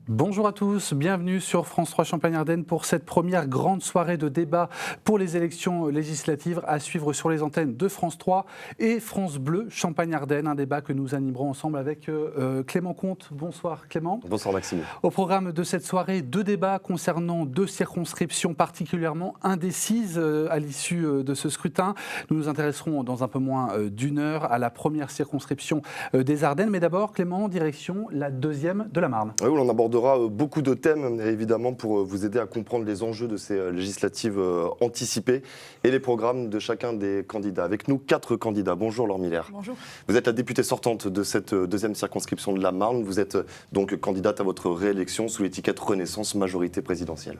Bonjour à tous, bienvenue sur France 3 Champagne-Ardenne pour cette première grande soirée de débat pour les élections législatives à suivre sur les antennes de France 3 et France Bleu Champagne-Ardenne. Un débat que nous animerons ensemble avec Clément Comte. Bonsoir Clément. Bonsoir Maxime. Au programme de cette soirée, deux débats concernant deux circonscriptions particulièrement indécises à l'issue de ce scrutin. Nous nous intéresserons dans un peu moins d'une heure à la première circonscription des Ardennes. Mais d'abord Clément, direction la deuxième de la Marne. Oui, on abordera beaucoup de thèmes, évidemment, pour vous aider à comprendre les enjeux de ces législatives anticipées et les programmes de chacun des candidats. Avec nous, 4 candidats. Bonjour Laure Miller. Bonjour. Vous êtes la députée sortante de cette deuxième circonscription de la Marne. Vous êtes donc candidate à votre réélection sous l'étiquette Renaissance Majorité Présidentielle.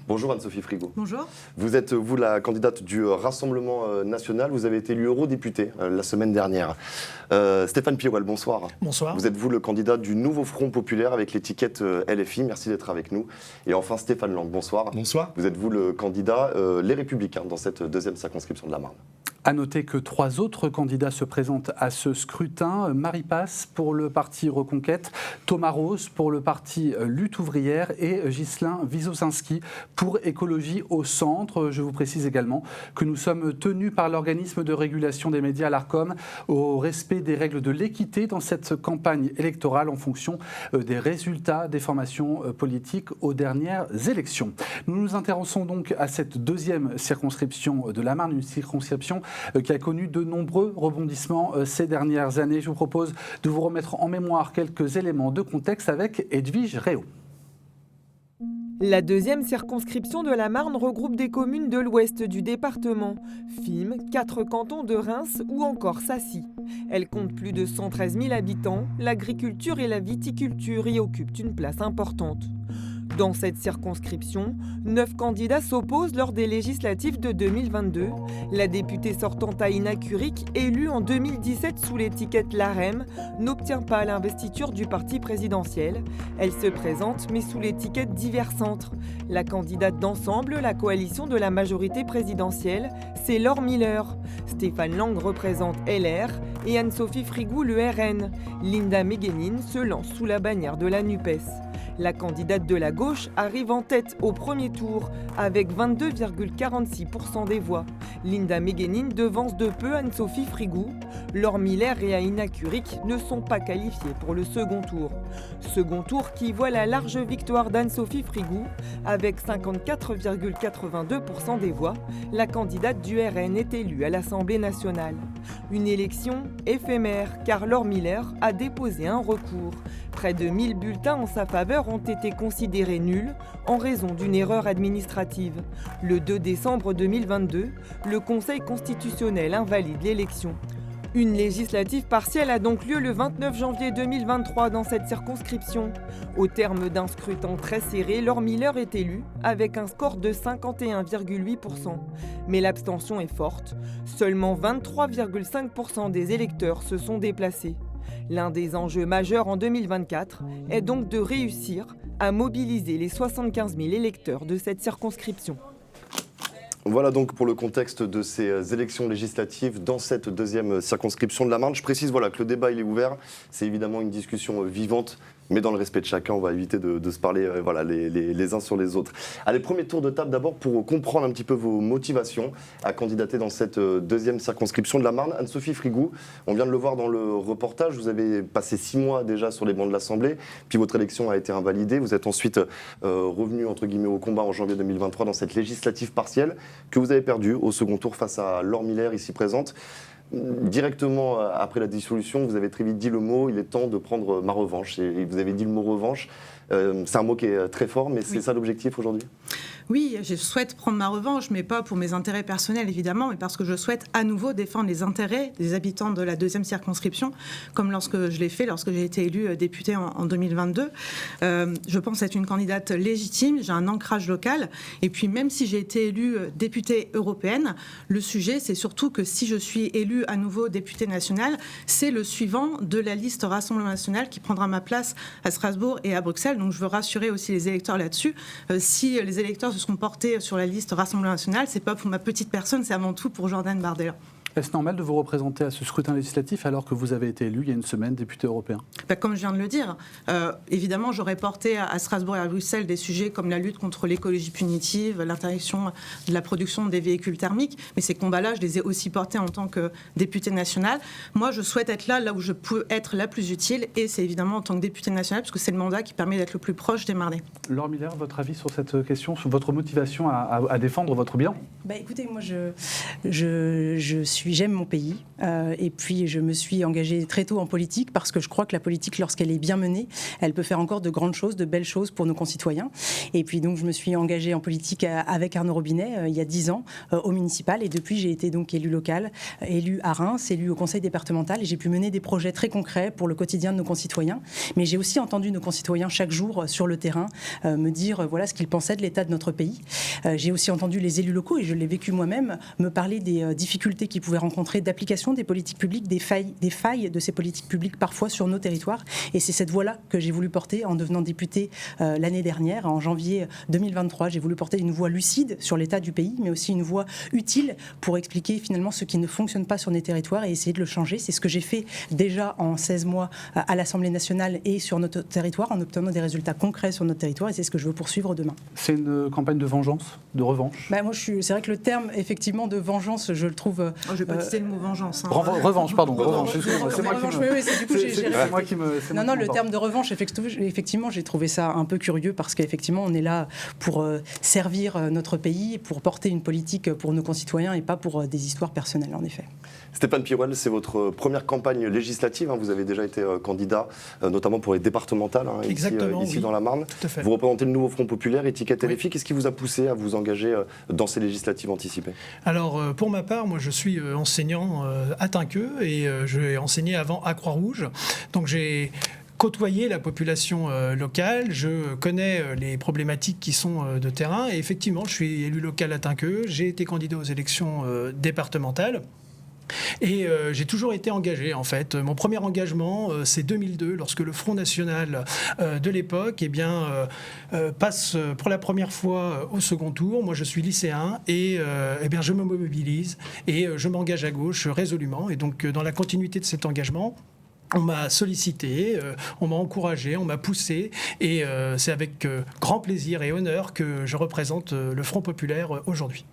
Bonjour Anne-Sophie Frigo. Bonjour. Vous êtes, vous, la candidate du Rassemblement National. Vous avez été élu eurodéputé la semaine dernière. Stéphane Pirouel, bonsoir. Bonsoir. Vous êtes, vous, le candidat du Nouveau Front Populaire avec l'étiquette LFI. Merci d'être avec nous. Et enfin, Stéphane Lang, bonsoir. Bonsoir. Vous êtes, vous, le candidat Les Républicains dans cette deuxième circonscription de la Marne. À noter que 3 autres candidats se présentent à ce scrutin. Marie Passe pour le parti Reconquête, Thomas Rose pour le parti Lutte ouvrière et Ghislain Wisosinski pour Écologie au centre. Je vous précise également que nous sommes tenus par l'organisme de régulation des médias, l'ARCOM, au respect des règles de l'équité dans cette campagne électorale en fonction des résultats des formations politiques aux dernières élections. Nous nous intéressons donc à cette deuxième circonscription de la Marne, une circonscription qui a connu de nombreux rebondissements ces dernières années. Je vous propose de vous remettre en mémoire quelques éléments de contexte avec Edwige Réau. La deuxième circonscription de la Marne regroupe des communes de l'ouest du département, Fismes, 4 cantons de Reims ou encore Sassy. Elle compte plus de 113 000 habitants. L'agriculture et la viticulture y occupent une place importante. Dans cette circonscription, 9 candidats s'opposent lors des législatives de 2022. La députée sortante Aïna Curik, élue en 2017 sous l'étiquette LAREM, n'obtient pas l'investiture du parti présidentiel. Elle se présente, mais sous l'étiquette Divers Centre. La candidate d'ensemble, la coalition de la majorité présidentielle, c'est Laure Miller. Stéphane Lang représente LR et Anne-Sophie Frigou le RN. Linda Meguenine se lance sous la bannière de la NUPES. La candidate de la gauche arrive en tête au premier tour avec 22,46% des voix. Linda Meguenine devance de peu Anne-Sophie Frigou. Laure Miller et Aïna Curik ne sont pas qualifiées pour le second tour. Second tour qui voit la large victoire d'Anne-Sophie Frigou. Avec 54,82% des voix, la candidate du RN est élue à l'Assemblée nationale. Une élection éphémère car Laure Miller a déposé un recours. Près de 1000 bulletins en sa faveur ont été considérés nuls en raison d'une erreur administrative. Le 2 décembre 2022, le Conseil constitutionnel invalide l'élection. Une législative partielle a donc lieu le 29 janvier 2023 dans cette circonscription. Au terme d'un scrutin très serré, Laure Miller est élue avec un score de 51,8%. Mais l'abstention est forte. Seulement 23,5% des électeurs se sont déplacés. L'un des enjeux majeurs en 2024 est donc de réussir à mobiliser les 75 000 électeurs de cette circonscription. Voilà donc pour le contexte de ces élections législatives dans cette deuxième circonscription de la Marne. Je précise voilà, que le débat il est ouvert, c'est évidemment une discussion vivante, mais dans le respect de chacun, on va éviter de se parler voilà, les uns sur les autres. Allez, premier tour de table d'abord pour comprendre un petit peu vos motivations à candidater dans cette deuxième circonscription de la Marne. Anne-Sophie Frigou, on vient de le voir dans le reportage, vous avez passé 6 mois déjà sur les bancs de l'Assemblée, puis votre élection a été invalidée. Vous êtes ensuite revenu entre guillemets au combat en janvier 2023 dans cette législative partielle que vous avez perdue au second tour face à Laure Miller ici présente. Directement après la dissolution, vous avez très vite dit le mot « il est temps de prendre ma revanche ». Et vous avez dit le mot « revanche ». C'est un mot qui est très fort, mais c'est ça l'objectif aujourd'hui ? Oui, je souhaite prendre ma revanche, mais pas pour mes intérêts personnels, évidemment, mais parce que je souhaite à nouveau défendre les intérêts des habitants de la deuxième circonscription, comme lorsque je l'ai fait, lorsque j'ai été élue députée en 2022. Je pense être une candidate légitime, j'ai un ancrage local, et puis même si j'ai été élue députée européenne, le sujet, c'est surtout que si je suis élue à nouveau députée nationale, c'est le suivant de la liste Rassemblement national qui prendra ma place à Strasbourg et à Bruxelles. Donc je veux rassurer aussi les électeurs là-dessus. Si les électeurs se seront portés sur la liste Rassemblement national, c'est pas pour ma petite personne, c'est avant tout pour Jordan Bardella. Est-ce normal de vous représenter à ce scrutin législatif alors que vous avez été élu il y a une semaine député européen ? Comme je viens de le dire, évidemment, j'aurais porté à Strasbourg et à Bruxelles des sujets comme la lutte contre l'écologie punitive, l'interdiction de la production des véhicules thermiques, mais ces combats-là, je les ai aussi portés en tant que députée nationale. Moi, je souhaite être là où je peux être la plus utile, et c'est évidemment en tant que députée nationale, parce que c'est le mandat qui permet d'être le plus proche des Marnais. Laure Miller, votre avis sur cette question, sur votre motivation à défendre votre bilan ? Écoutez, moi, j'aime mon pays et puis je me suis engagée très tôt en politique parce que je crois que la politique, lorsqu'elle est bien menée, elle peut faire encore de grandes choses, de belles choses pour nos concitoyens. Et puis donc je me suis engagée en politique avec Arnaud Robinet il y a 10 ans au municipal, et depuis j'ai été donc élue locale, élue à Reims, élue au conseil départemental, et j'ai pu mener des projets très concrets pour le quotidien de nos concitoyens. Mais j'ai aussi entendu nos concitoyens chaque jour sur le terrain me dire voilà ce qu'ils pensaient de l'état de notre pays. J'ai aussi entendu les élus locaux, et je l'ai vécu moi-même, me parler des difficultés qu'ils pouvaient rencontrer d'application des politiques publiques, des failles de ces politiques publiques parfois sur nos territoires. Et c'est cette voix-là que j'ai voulu porter en devenant députée l'année dernière, en janvier 2023. J'ai voulu porter une voix lucide sur l'état du pays, mais aussi une voix utile pour expliquer finalement ce qui ne fonctionne pas sur nos territoires et essayer de le changer. C'est ce que j'ai fait déjà en 16 mois à l'Assemblée nationale et sur notre territoire, en obtenant des résultats concrets sur notre territoire, et c'est ce que je veux poursuivre demain. C'est une campagne de vengeance, de revanche ? C'est vrai que le terme effectivement de vengeance, je le trouve... je vais pas citer le mot vengeance. Revanche, pardon. Revanche. C'est moi qui me... Non, le terme de revanche, effectivement, j'ai trouvé ça un peu curieux parce qu'effectivement, on est là pour servir notre pays, pour porter une politique pour nos concitoyens et pas pour des histoires personnelles, en effet. Stéphane Pirouel, c'est votre première campagne législative. Vous avez déjà été candidat, notamment pour les départementales, ici dans la Marne. Vous représentez le nouveau Front Populaire, étiquette LFI. Qu'est-ce qui vous a poussé à vous engager dans ces législatives anticipées ? Alors, pour ma part, moi, je suis enseignant à Tinqueux et j'ai enseigné avant à Croix-Rouge. Donc, j'ai côtoyer la population locale, je connais les problématiques qui sont de terrain, et effectivement, je suis élu local à Tinqueux, j'ai été candidat aux élections départementales. Et j'ai toujours été engagé, en fait. Mon premier engagement, c'est 2002, lorsque le Front National de l'époque passe pour la première fois au second tour. Moi, je suis lycéen et je me mobilise et je m'engage à gauche résolument. Et donc, dans la continuité de cet engagement, on m'a sollicité, on m'a encouragé, on m'a poussé, et c'est avec grand plaisir et honneur que je représente le Front Populaire aujourd'hui.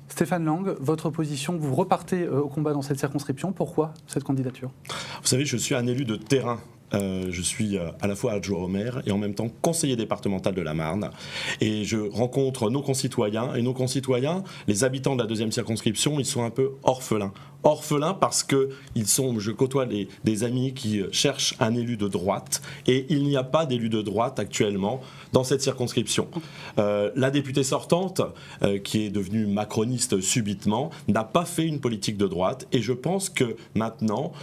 Stéphane Lang, votre position, vous repartez au combat dans cette circonscription. Pourquoi cette candidature ? Vous savez, je suis un élu de terrain. Je suis à la fois adjoint au maire et en même temps conseiller départemental de la Marne. Et je rencontre nos concitoyens. Et nos concitoyens, les habitants de la deuxième circonscription, ils sont un peu orphelins. Orphelins parce que je côtoie des amis qui cherchent un élu de droite. Et il n'y a pas d'élu de droite actuellement dans cette circonscription. La députée sortante, qui est devenue macroniste subitement, n'a pas fait une politique de droite. Et je pense que maintenant,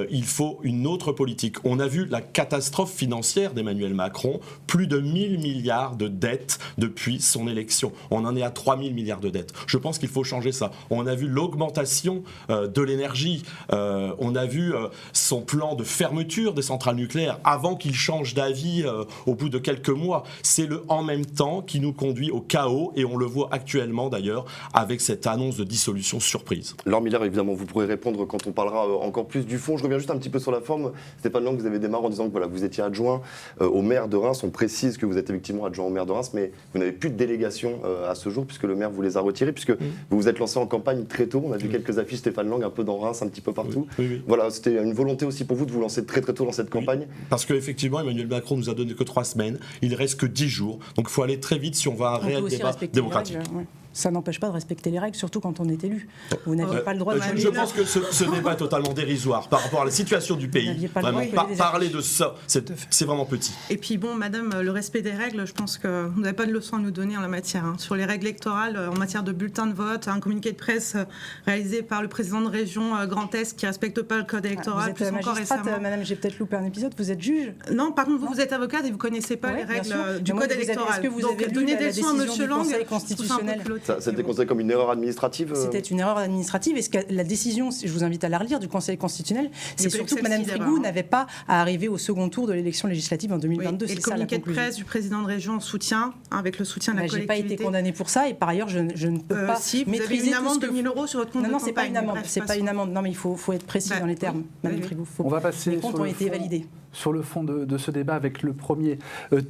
il faut une autre politique. On a vu la catastrophe financière d'Emmanuel Macron, plus de 1 000 milliards de dettes depuis son élection. On en est à 3 000 milliards de dettes. Je pense qu'il faut changer ça. On a vu l'augmentation de l'énergie. On a vu son plan de fermeture des centrales nucléaires avant qu'il change d'avis au bout de quelques mois. C'est le en même temps qui nous conduit au chaos, et on le voit actuellement d'ailleurs avec cette annonce de dissolution surprise. Laure Miller, évidemment, vous pourrez répondre quand on parlera encore plus du fond. Je reviens juste un petit peu sur la forme. Stéphane Lang, vous avez démarré en disant que vous étiez adjoint au maire de Reims. On précise que vous êtes effectivement adjoint au maire de Reims, mais vous n'avez plus de délégation à ce jour, puisque le maire vous les a retirés, puisque vous vous êtes lancé en campagne très tôt. On a vu quelques affiches Stéphane Lang un peu dans Reims, un petit peu partout. Oui. Voilà, c'était une volonté aussi pour vous de vous lancer très très tôt dans cette campagne. Parce qu'effectivement, Emmanuel Macron nous a donné que 3 semaines. Il ne reste que 10 jours. Donc il faut aller très vite si on veut un réel débat démocratique. Ça n'empêche pas de respecter les règles, surtout quand on est élu. Vous n'aviez pas le droit de... Je pense que ce débat est totalement dérisoire par rapport à la situation du pays. Vraiment, parler de ça, c'est vraiment petit. Et puis bon, madame, le respect des règles, je pense que vous n'avez pas de leçon à nous donner en la matière. Sur les règles électorales, en matière de bulletin de vote, un communiqué de presse réalisé par le président de région Grand Est qui ne respecte pas le code électoral. Vous êtes magistrate, madame, j'ai peut-être loupé un épisode, vous êtes juge ? Non, par contre, vous êtes avocate et vous ne connaissez pas les règles du code électoral. Est-ce que vous avez lu la décision du Conseil constitutionnel ? C'était considéré comme une erreur administrative C'était une erreur administrative. Et la décision, je vous invite à la relire, du Conseil constitutionnel, c'est surtout que Mme Frigou n'avait pas à arriver au second tour de l'élection législative en 2022. Oui, et le communiqué de presse du président de région en soutien, avec le soutien de la collectivité. Je n'ai pas été condamnée pour ça, et par ailleurs, je ne peux pas si, vous maîtriser avez une amende de 1 000 € sur votre compte de campagne. Non, c'est pas une amende. C'est pas une amende. Non, mais il faut être précis dans les termes, Mme Frigou. On va passer les comptes ont été validés. Sur le fond de ce débat avec le premier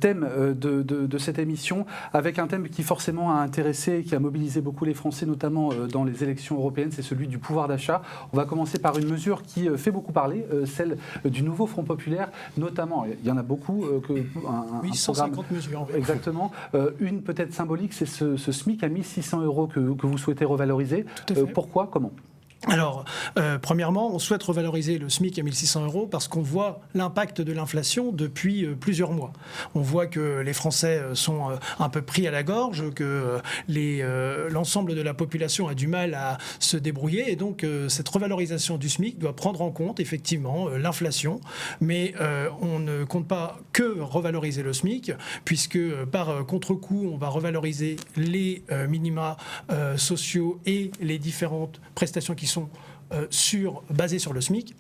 thème de cette émission, avec un thème qui forcément a intéressé et qui a mobilisé beaucoup les Français, notamment dans les élections européennes, c'est celui du pouvoir d'achat. On va commencer par une mesure qui fait beaucoup parler, celle du nouveau Front populaire, notamment, il y en a beaucoup. 150 mesures. Exactement. Une peut-être symbolique, c'est ce SMIC à 1 600 € que vous souhaitez revaloriser. Pourquoi ? Comment ? Alors, premièrement, on souhaite revaloriser le SMIC à 1 600 € parce qu'on voit l'impact de l'inflation depuis plusieurs mois. On voit que les Français sont un peu pris à la gorge, que l'ensemble de la population a du mal à se débrouiller. Et donc, cette revalorisation du SMIC doit prendre en compte, effectivement, l'inflation. Mais on ne compte pas que revaloriser le SMIC, puisque par contre-coup, on va revaloriser les minima sociaux et les différentes prestations qui sont basées sur le SMIC.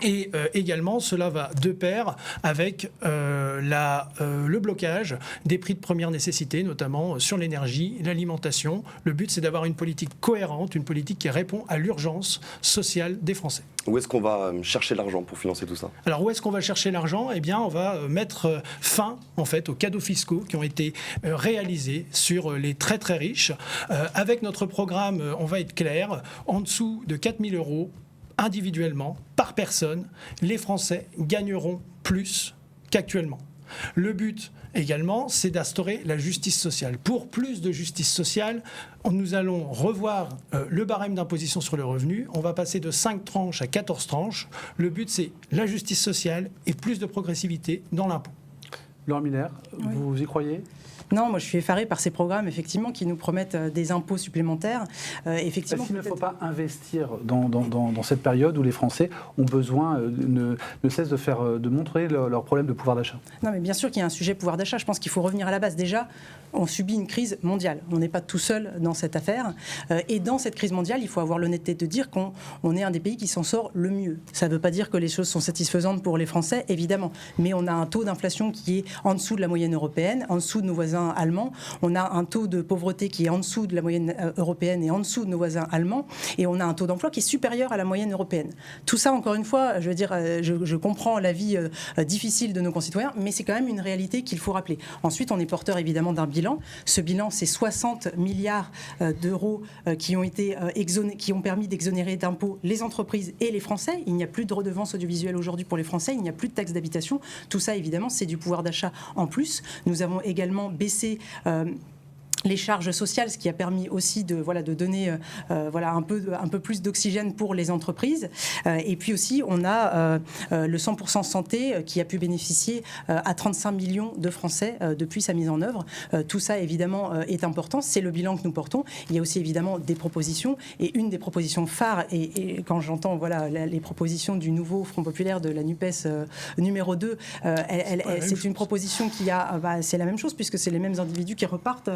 Et également, cela va de pair avec le blocage des prix de première nécessité, notamment sur l'énergie, l'alimentation. Le but, c'est d'avoir une politique cohérente, une politique qui répond à l'urgence sociale des Français. Où est-ce qu'on va chercher l'argent pour financer tout ça ? Alors, où est-ce qu'on va chercher l'argent ? Eh bien, on va mettre fin, en fait, aux cadeaux fiscaux qui ont été réalisés sur les très, très riches. Avec notre programme, on va être clair, en dessous de 4 000 € individuellement, par personne, les Français gagneront plus qu'actuellement. Le but également, c'est d'instaurer la justice sociale. Pour plus de justice sociale, nous allons revoir le barème d'imposition sur le revenu. On va passer de 5 tranches à 14 tranches. Le but, c'est la justice sociale et plus de progressivité dans l'impôt. Laure Miller, vous y croyez ? Non, moi je suis effarée par ces programmes effectivement qui nous promettent des impôts supplémentaires. Effectivement, il ne faut pas investir dans cette période où les Français ont besoin, ne cessent de montrer leur problème de pouvoir d'achat. Non, mais bien sûr qu'il y a un sujet pouvoir d'achat. Je pense qu'il faut revenir à la base. Déjà, on subit une crise mondiale. On n'est pas tout seul dans cette affaire. Et dans cette crise mondiale, il faut avoir l'honnêteté de dire qu'on est un des pays qui s'en sort le mieux. Ça ne veut pas dire que les choses sont satisfaisantes pour les Français, évidemment. Mais on a un taux d'inflation qui est en dessous de la moyenne européenne, en dessous de nos voisins allemands. On a un taux de pauvreté qui est en dessous de la moyenne européenne et en dessous de nos voisins allemands. Et on a un taux d'emploi qui est supérieur à la moyenne européenne. Tout ça, encore une fois, je veux dire, je comprends la vie difficile de nos concitoyens, mais c'est quand même une réalité qu'il faut rappeler. Ensuite, on est porteur évidemment d'un bilan. Ce bilan, c'est 60 milliards d'euros qui ont permis d'exonérer d'impôts les entreprises et les Français. Il n'y a plus de redevance audiovisuelle aujourd'hui pour les Français. Il n'y a plus de taxe d'habitation. Tout ça, évidemment, c'est du pouvoir d'achat en plus. Nous avons également baissé les charges sociales, ce qui a permis aussi de donner un peu plus d'oxygène pour les entreprises. Et puis aussi, on a le 100% santé qui a pu bénéficier à 35 millions de Français depuis sa mise en œuvre. Tout ça, évidemment, est important. C'est le bilan que nous portons. Il y a aussi, évidemment, des propositions. Et une des propositions phares, et quand j'entends les propositions du nouveau Front populaire de la NUPES numéro 2, c'est une proposition qui a... c'est la même chose, puisque c'est les mêmes individus qui repartent...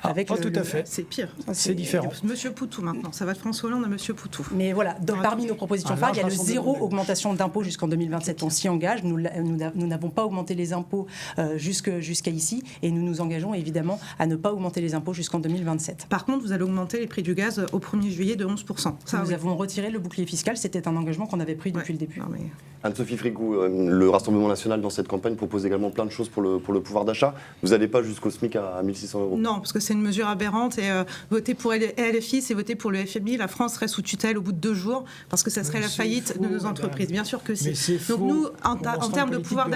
Pas tout à fait. C'est pire. C'est différent. Monsieur Poutou maintenant. Ça va de François Hollande à Monsieur Poutou. Mais voilà, parmi nos propositions phares, il y a le zéro augmentation d'impôts jusqu'en 2027. On s'y engage. Nous n'avons pas augmenté les impôts jusqu'à ici. Et nous nous engageons évidemment à ne pas augmenter les impôts jusqu'en 2027. Par contre, vous allez augmenter les prix du gaz au 1er juillet de 11%. Nous avons retiré le bouclier fiscal. C'était un engagement qu'on avait pris depuis le début. Anne-Sophie Frigou, le Rassemblement national dans cette campagne propose également plein de choses pour le pouvoir d'achat. Vous n'allez pas jusqu'au SMIC à 1 600 €. Non, parce que c'est une mesure aberrante et voter pour LFI, c'est voter pour le FMI. La France serait sous tutelle au bout de 2 jours parce que ça serait la faillite de nos entreprises. Bien sûr que si. Donc nous, en termes de pouvoir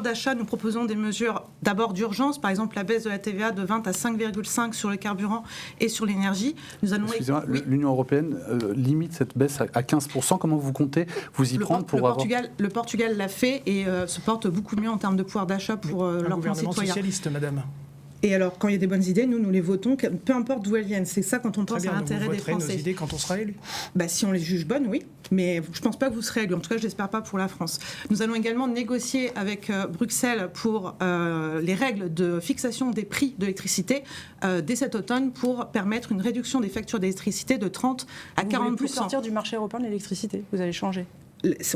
d'achat, nous proposons des mesures d'abord d'urgence, par exemple la baisse de la TVA de 20 à 5,5 sur le carburant et sur l'énergie. Nous allons. Excusez-moi, l'Union européenne limite cette baisse à 15%. Comment vous comptez vous y prendre pour Le Portugal l'a fait et se porte beaucoup mieux en termes de pouvoir d'achat pour leurs concitoyens. Un gouvernement socialiste, madame. Et alors, quand il y a des bonnes idées, nous les votons, peu importe d'où elles viennent. C'est ça quand on pense à l'intérêt des Français. Nos idées quand on sera élu. Si on les juge bonnes, oui. Mais je ne pense pas que vous serez élu. En tout cas, je l'espère pas pour la France. Nous allons également négocier avec Bruxelles pour les règles de fixation des prix de l'électricité dès cet automne pour permettre une réduction des factures d'électricité de 30 à 40%. Vous voulez plus sortir du marché européen de l'électricité. Vous allez changer.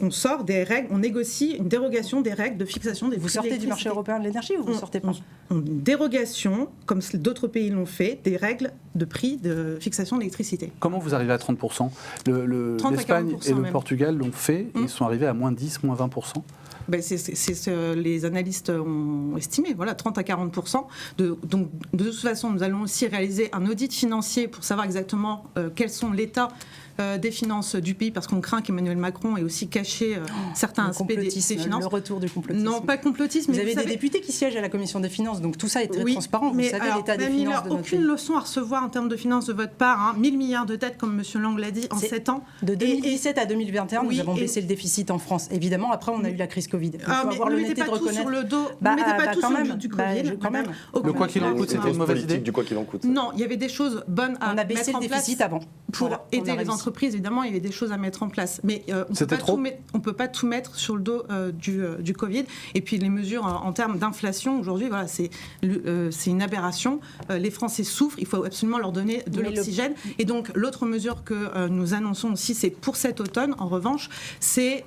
On sort des règles, on négocie une dérogation des règles de fixation des prix. Vous sortez du marché européen de l'énergie ou vous ne sortez pas? Une dérogation, comme d'autres pays l'ont fait, des règles de prix de fixation de l'électricité. Comment vous arrivez à 30% L'Espagne et le Portugal l'ont fait, ils sont arrivés à moins 10, moins 20%. C'est ce que les analystes ont estimé, 30 à 40%. Donc, de toute façon, nous allons aussi réaliser un audit financier pour savoir exactement quels sont l'état des finances du pays, parce qu'on craint qu'Emmanuel Macron ait aussi caché certains aspects de ses finances. Le retour du complotisme. Non, pas complotisme. Vous avez des députés qui siègent à la commission des finances, donc tout ça est très transparent. Vous savez l'état des finances de notre pays. Aucune leçon à recevoir en termes de finances de votre part. 1000 milliards de dettes, comme M. Lang l'a dit, en 7 ans. De 2017 à 2021, nous avons baissé le déficit en France. Évidemment, après, on a eu la crise Covid. Il faut avoir l'honnêteté de reconnaître. Sur le dos. Ne mettez pas tout sur le dos du Covid. Le quoi qu'il en coûte, c'était une mauvaise idée. Du quoi qu'il en coûte. Non, il y avait des choses bonnes à mettre en place. On a baissé le déficit avant. Pour aider les entreprises, évidemment, il y avait des choses à mettre en place. Mais on ne peut pas tout mettre sur le dos du Covid. Et puis les mesures en termes d'inflation, aujourd'hui, c'est une aberration. Les Français souffrent, il faut absolument leur donner de l'oxygène. Et donc l'autre mesure que nous annonçons aussi, c'est pour cet automne, en revanche, c'est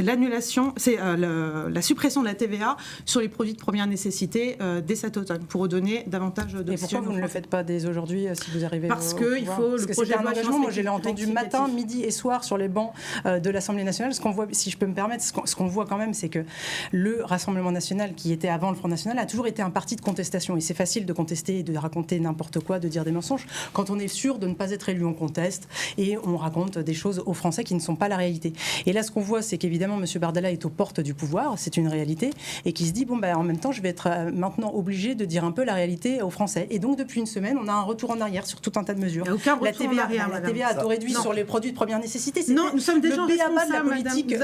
l'annulation, c'est la suppression de la TVA sur les produits de première nécessité dès cet automne, pour redonner davantage d'oxygène. Et pourquoi vous ne le faites pas dès aujourd'hui, si vous arrivez Parce qu'il faut le projet de loi engagement. Moi, je l'ai entendu matin, midi et soir sur les bancs de l'Assemblée nationale. Ce qu'on voit, si je peux me permettre, ce qu'on voit quand même, c'est que le Rassemblement national, qui était avant le Front national, a toujours été un parti de contestation. Et c'est facile de contester, de raconter n'importe quoi, de dire des mensonges. Quand on est sûr de ne pas être élu, on conteste et on raconte des choses aux Français qui ne sont pas la réalité. Et là, ce qu'on voit, c'est qu'évidemment, M. Bardella est aux portes du pouvoir, c'est une réalité, et qui se dit, en même temps, je vais être maintenant obligé de dire un peu la réalité aux Français. Et donc, depuis une semaine, on a un retour en arrière sur tout un tas de mesures. Il n'y a aucun retour en arrière, la TVA a tout réduit sur les produits de première nécessité. Non, nous sommes des gens responsables, de la politique.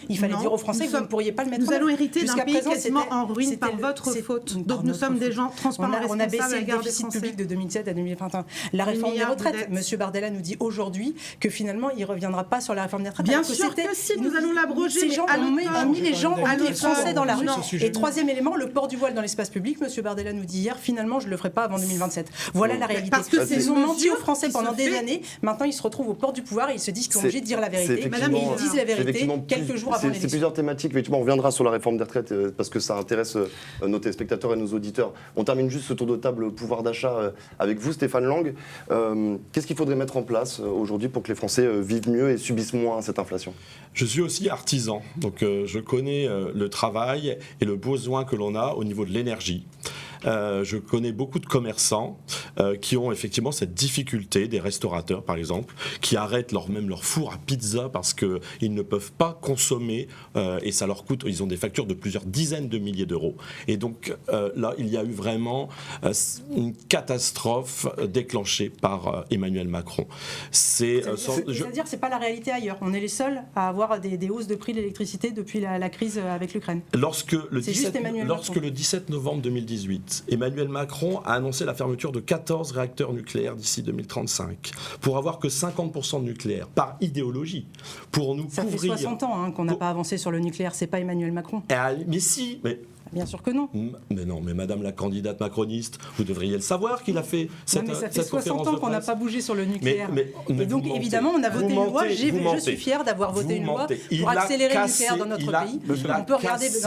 Il fallait dire aux Français que vous ne pourriez pas le mettre en œuvre. Nous allons hériter d'un pays quasiment en ruine c'était par votre faute. Donc nous sommes des gens transparents, on a baissé responsables à l'égard le des déficit Français. public de 2007 à 2021. La réforme des retraites. Monsieur Bardella nous dit aujourd'hui que finalement, il ne reviendra pas sur la réforme des retraites. Bien sûr que si, nous allons l'abroger. Ces gens ont mis les gens, les Français dans la rue. Et troisième élément, le port du voile dans l'espace public. Monsieur Bardella nous dit hier, finalement, je ne le ferai pas avant 2027. Voilà la réalité. Parce qu'ils ont menti aux Français pendant des années. Maintenant, ils se retrouvent au port du pouvoir et ils se disent qu'ils sont obligés de dire la vérité. Madame, ils disent la vérité quelques jours avant l'élection. C'est plusieurs thématiques. Effectivement, on reviendra sur la réforme des retraites parce que ça intéresse nos téléspectateurs et nos auditeurs. On termine juste ce tour de table pouvoir d'achat avec vous, Stéphane Lang. Qu'est-ce qu'il faudrait mettre en place aujourd'hui pour que les Français vivent mieux et subissent moins cette inflation? Je suis aussi artisan, donc je connais le travail et le besoin que l'on a au niveau de l'énergie. Je connais beaucoup de commerçants qui ont effectivement cette difficulté, des restaurateurs par exemple, qui arrêtent leur four à pizza parce qu'ils ne peuvent pas consommer et ça leur coûte, ils ont des factures de plusieurs dizaines de milliers d'euros. Et donc là, il y a eu vraiment une catastrophe déclenchée par Emmanuel Macron. C'est-à-dire que c'est pas la réalité ailleurs. On est les seuls à avoir des hausses de prix de l'électricité depuis la crise avec l'Ukraine. Lorsque le 17 novembre 2018, Emmanuel Macron a annoncé la fermeture de 14 réacteurs nucléaires d'ici 2035 pour avoir que 50% de nucléaire, par idéologie, pour nous ça couvrir... Ça fait 60 ans qu'on n'a pas avancé sur le nucléaire, c'est pas Emmanuel Macron. Mais si, mais... Bien sûr que non. Mais non, mais madame la candidate macroniste, vous devriez le savoir qu'il a fait cette conférence de presse. Ça fait 60 ans qu'on n'a pas bougé sur le nucléaire. Mais donc évidemment, on a voté une loi. Je suis fier d'avoir voté une loi pour accélérer le nucléaire dans notre pays. On peut regarder le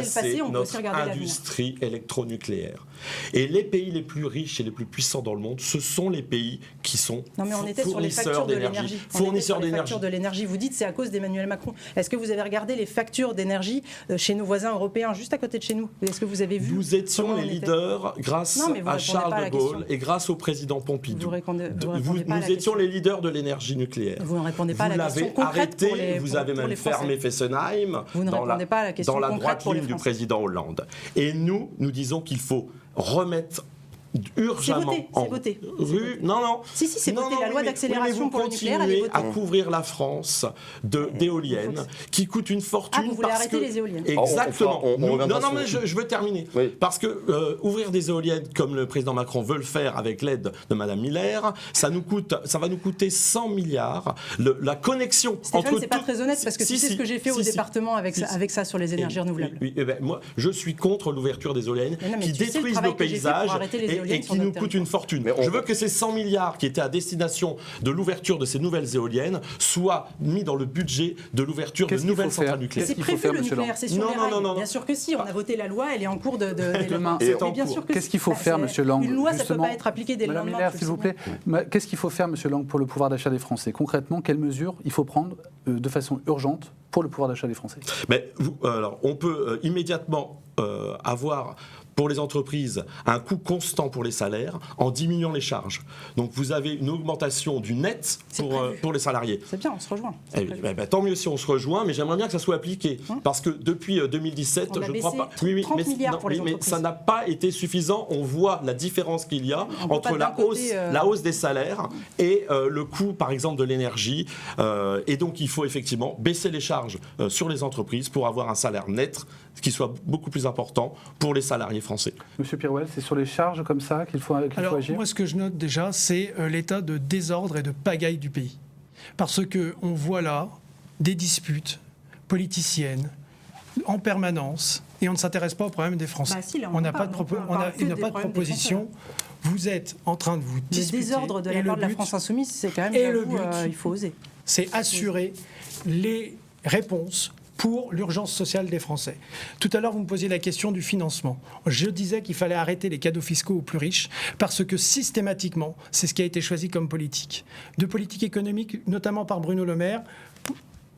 passé, on peut aussi regarder l'avenir. Industrie électronucléaire. Et les pays les plus riches et les plus puissants dans le monde, ce sont les pays qui sont fournisseurs d'énergie. Fournisseurs d'énergie. Vous dites c'est à cause d'Emmanuel Macron. Est-ce que vous avez regardé les factures d'énergie chez nos voisins européens juste à côté de chez nous? Est-ce que vous avez vu? Nous étions les leaders grâce à Charles de Gaulle et grâce au président Pompidou. Nous étions les leaders de l'énergie nucléaire. Vous ne répondez pas à la question concrète. Vous l'avez arrêté, vous avez même fermé Fessenheim dans la droite ligne du président Hollande. Et nous disons qu'il faut remettre urgemment. C'est voté. Non. Si, c'est voté. La loi d'accélération pour le nucléaire, elle est votée. À couvrir la France d'éoliennes qui coûtent une fortune. Vous voulez arrêter les éoliennes? Exactement. Mais je veux terminer. Oui. Parce que ouvrir des éoliennes, comme le président Macron veut le faire avec l'aide de Madame Miller, ça va nous coûter 100 milliards. La connexion Stéphane, entre c'est pas très honnête parce que tu sais ce que j'ai fait au département avec ça sur les énergies renouvelables. Moi, je suis contre l'ouverture des éoliennes qui détruisent nos paysages et qui nous coûtent une fortune. Je veux que ces 100 milliards qui étaient à destination de l'ouverture de ces nouvelles éoliennes soient mis dans le budget de l'ouverture de nouvelles centrales nucléaires. C'est prévu le nucléaire, c'est sur les rails. Non. Bien sûr que si, on a voté la loi, elle est en cours de demain. Qu'est-ce qu'il faut faire, Monsieur Lang? Une loi, ça ne peut pas être appliquée dès le lendemain. Madame Miller, s'il vous plaît. Qu'est-ce qu'il faut faire, Monsieur Lang, pour le pouvoir d'achat des Français? Concrètement, quelles mesures il faut prendre de façon urgente pour le pouvoir d'achat des Français? Alors, on peut immédiatement avoir pour les entreprises un coût constant pour les salaires en diminuant les charges. Donc vous avez une augmentation du net pour les salariés. C'est bien, on se rejoint. Tant mieux si on se rejoint, mais j'aimerais bien que ça soit appliqué. Parce que depuis 2017, on a je baissé crois pas. 30 milliards pour les entreprises. Mais ça n'a pas été suffisant. On voit la différence qu'il y a entre la hausse des salaires et le coût, par exemple, de l'énergie. Et donc il faut effectivement baisser les charges sur les entreprises pour avoir un salaire net qui soit beaucoup plus important pour les salariés français. Monsieur Pirouel, c'est sur les charges comme ça qu'il faut agir? Moi, ce que je note déjà, c'est l'état de désordre et de pagaille du pays. Parce qu'on voit là des disputes politiciennes en permanence et on ne s'intéresse pas aux problèmes des Français. On n'a pas de proposition. Vous êtes en train de vous disputer. Le désordre de la part de la France Insoumise, c'est quand même, il faut oser. C'est assurer les réponses pour l'urgence sociale des Français. Tout à l'heure, vous me posiez la question du financement. Je disais qu'il fallait arrêter les cadeaux fiscaux aux plus riches parce que systématiquement, c'est ce qui a été choisi comme politique. De politique économique, notamment par Bruno Le Maire.